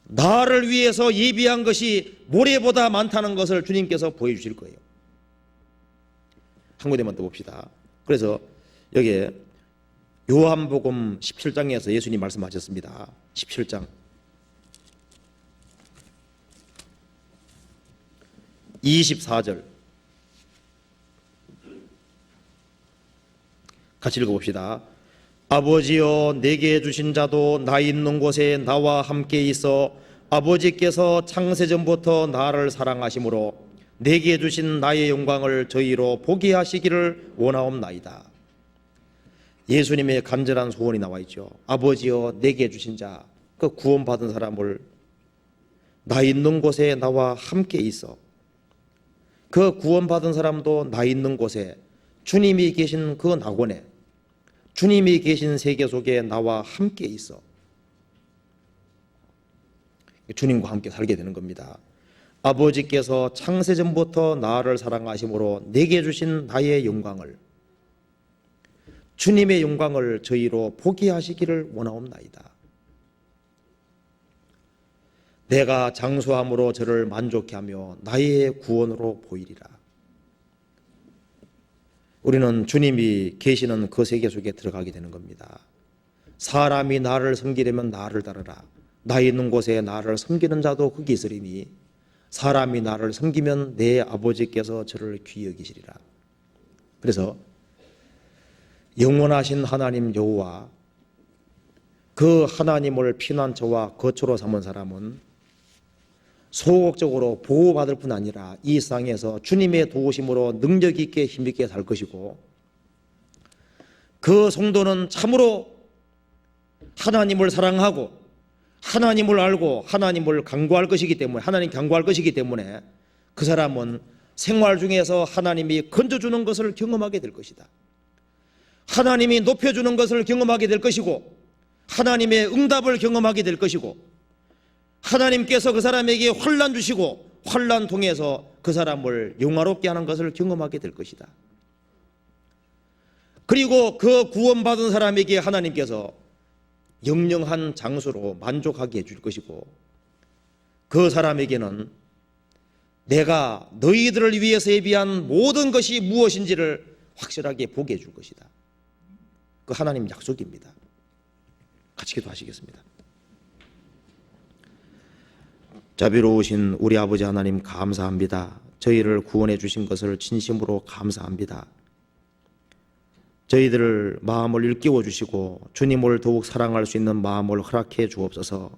나를 위해서 예비한 것이 모래보다 많다는 것을 주님께서 보여주실 거예요. 한 군데만 더 봅시다. 그래서 여기에 요한복음 17장에서 예수님 말씀하셨습니다. 17장 24절 같이 읽어봅시다. 아버지여 내게 주신 자도 나 있는 곳에 나와 함께 있어 아버지께서 창세전부터 나를 사랑하심으로 내게 주신 나의 영광을 저희로 보게 하시기를 원하옵나이다. 예수님의 간절한 소원이 나와 있죠. 아버지여 내게 주신 자, 그 구원받은 사람을 나 있는 곳에 나와 함께 있어. 그 구원받은 사람도 나 있는 곳에, 주님이 계신 그 낙원에, 주님이 계신 세계 속에 나와 함께 있어. 주님과 함께 살게 되는 겁니다. 아버지께서 창세전부터 나를 사랑하심으로 내게 주신 나의 영광을, 주님의 영광을 저희로 보게 하시기를 원하옵나이다. 내가 장수함으로 저를 만족케 하며 나의 구원으로 보이리라. 우리는 주님이 계시는 그 세계 속에 들어가게 되는 겁니다. 사람이 나를 섬기려면 나를 따르라. 나 있는 곳에 나를 섬기는 자도 거기 있으리니 사람이 나를 섬기면 내 아버지께서 저를 귀히 여기시리라. 그래서 영원하신 하나님 여호와, 그 하나님을 피난처와 거처로 삼은 사람은 소극적으로 보호받을 뿐 아니라 이 세상에서 주님의 도우심으로 능력 있게 힘있게 살 것이고, 그 성도는 참으로 하나님을 사랑하고 하나님을 알고 하나님을 간구할 것이기 때문에, 하나님 간구할 것이기 때문에 그 사람은 생활 중에서 하나님이 건져주는 것을 경험하게 될 것이다. 하나님이 높여주는 것을 경험하게 될 것이고, 하나님의 응답을 경험하게 될 것이고, 하나님께서 그 사람에게 환난 주시고 환난 통해서 그 사람을 영화롭게 하는 것을 경험하게 될 것이다. 그리고 그 구원받은 사람에게 하나님께서 영영한 장수로 만족하게 해줄 것이고, 그 사람에게는 내가 너희들을 위해서 예비한 모든 것이 무엇인지를 확실하게 보게 해줄 것이다. 그 하나님 약속입니다. 같이 기도하시겠습니다. 자비로우신 우리 아버지 하나님 감사합니다. 저희를 구원해 주신 것을 진심으로 감사합니다. 저희들을 마음을 일깨워 주시고 주님을 더욱 사랑할 수 있는 마음을 허락해 주옵소서.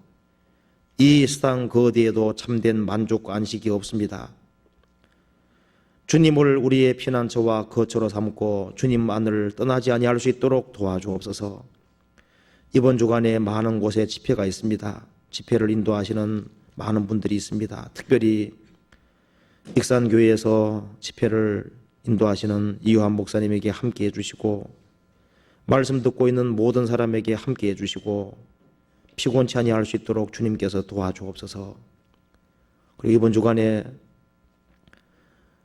이 세상 그 어디에도 참된 만족과 안식이 없습니다. 주님을 우리의 피난처와 거처로 삼고 주님만을 떠나지 아니할 수 있도록 도와주옵소서. 이번 주간에 많은 곳에 집회가 있습니다. 집회를 인도하시는 많은 분들이 있습니다. 특별히 익산교회에서 집회를 인도하시는 이요한 목사님에게 함께 해주시고, 말씀 듣고 있는 모든 사람에게 함께 해주시고, 피곤치 아니할 수 있도록 주님께서 도와주옵소서. 그리고 이번 주간에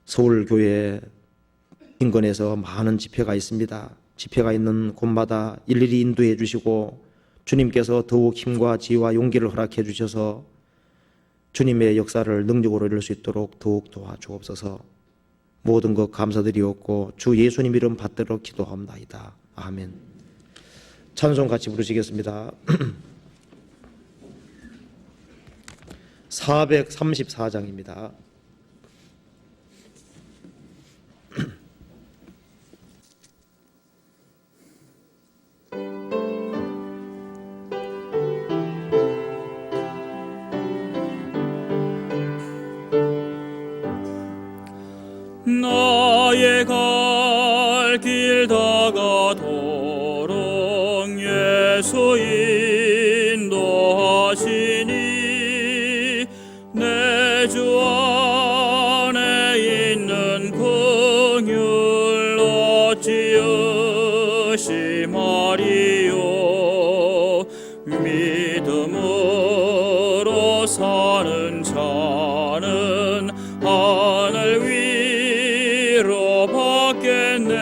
서울교회 인근에서 많은 집회가 있습니다. 집회가 있는 곳마다 일일이 인도해 주시고 주님께서 더욱 힘과 지혜와 용기를 허락해 주셔서 주님의 역사를 능력으로 이룰 수 있도록 더욱 도와주옵소서. 모든 것 감사드리옵고 주 예수님 이름 받들어 기도합나이다. 아멘. 찬송 같이 부르시겠습니다. 434장입니다. 나의 갈 길 다가도록 예수 인도하시니 내 주 안에 있는 긍휼 어찌 의심하리요. 믿음으로 사는 자는 하늘 위로 받겠네.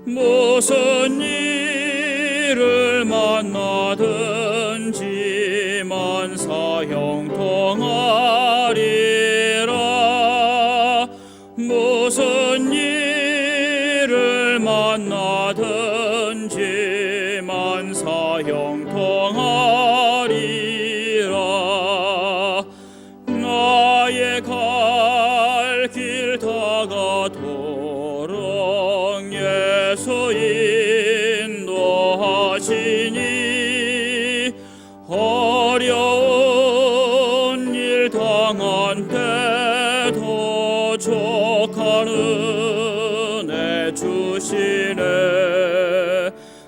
무슨 일을 만나든지 만사 형통하리라. 무슨 일을 만나든지 만사 형통하리라. 나의 갈 길 다가도록 예수 인도하시니 어려운 일 당한 때도 족한 은혜 주시네.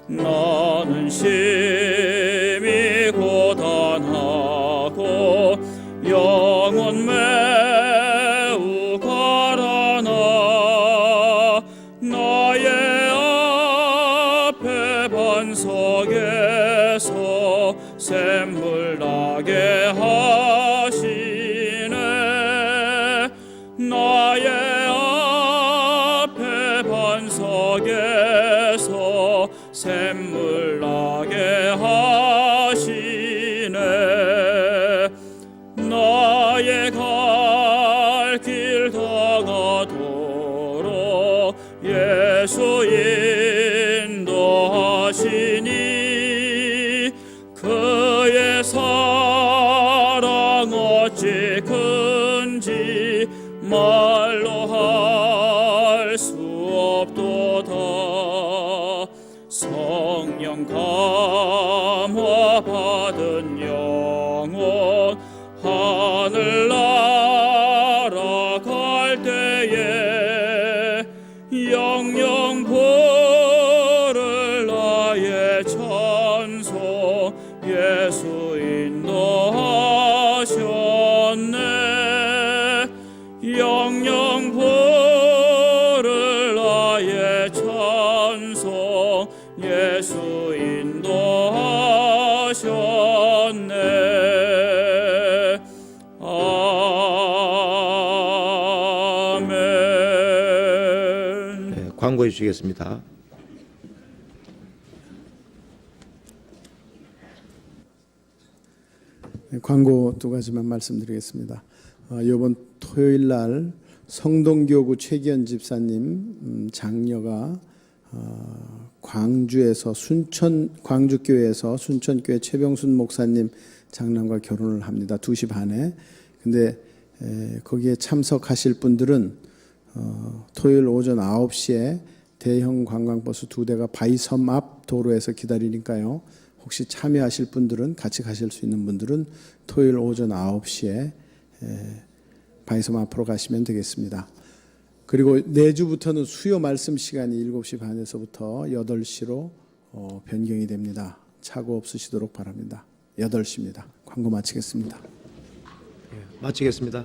나는 심히 고단하고 영혼 매우 가라나. 나의 앞에 반석에서 샘물 나게 하시네. 나의 앞에 반석에서 샘물 나게 하시네. 나의 갈 길 다가도록 예수 인도하시니. 그의 사랑 어찌 큰지 말로 할 수 없도다. 성령 감화 받은 영혼 하늘나라 갈 때에 영영 부를 나의 찬송 예수 인도하셨네. 영영 부를 나의 찬송 예수 인도하셨네. 아멘. 네, 광고해 주시겠습니다. 광고 두 가지만 말씀드리겠습니다. 이번 토요일 날 성동교구 최기현 집사님 장녀가 광주에서 광주교회에서 순천교회 최병순 목사님 장남과 결혼을 합니다. 2시 반에. 근데 거기에 참석하실 분들은 토요일 오전 9시에 대형 관광버스 2대가 바이섬 앞 도로에서 기다리니까요. 혹시 참여하실 분들은, 같이 가실 수 있는 분들은 토요일 오전 9시에 바이섬 앞으로 가시면 되겠습니다. 그리고 내주부터는 수요 말씀 시간이 7시 반에서부터 8시로 변경이 됩니다. 착오 없으시도록 바랍니다. 8시입니다. 광고 마치겠습니다. 마치겠습니다.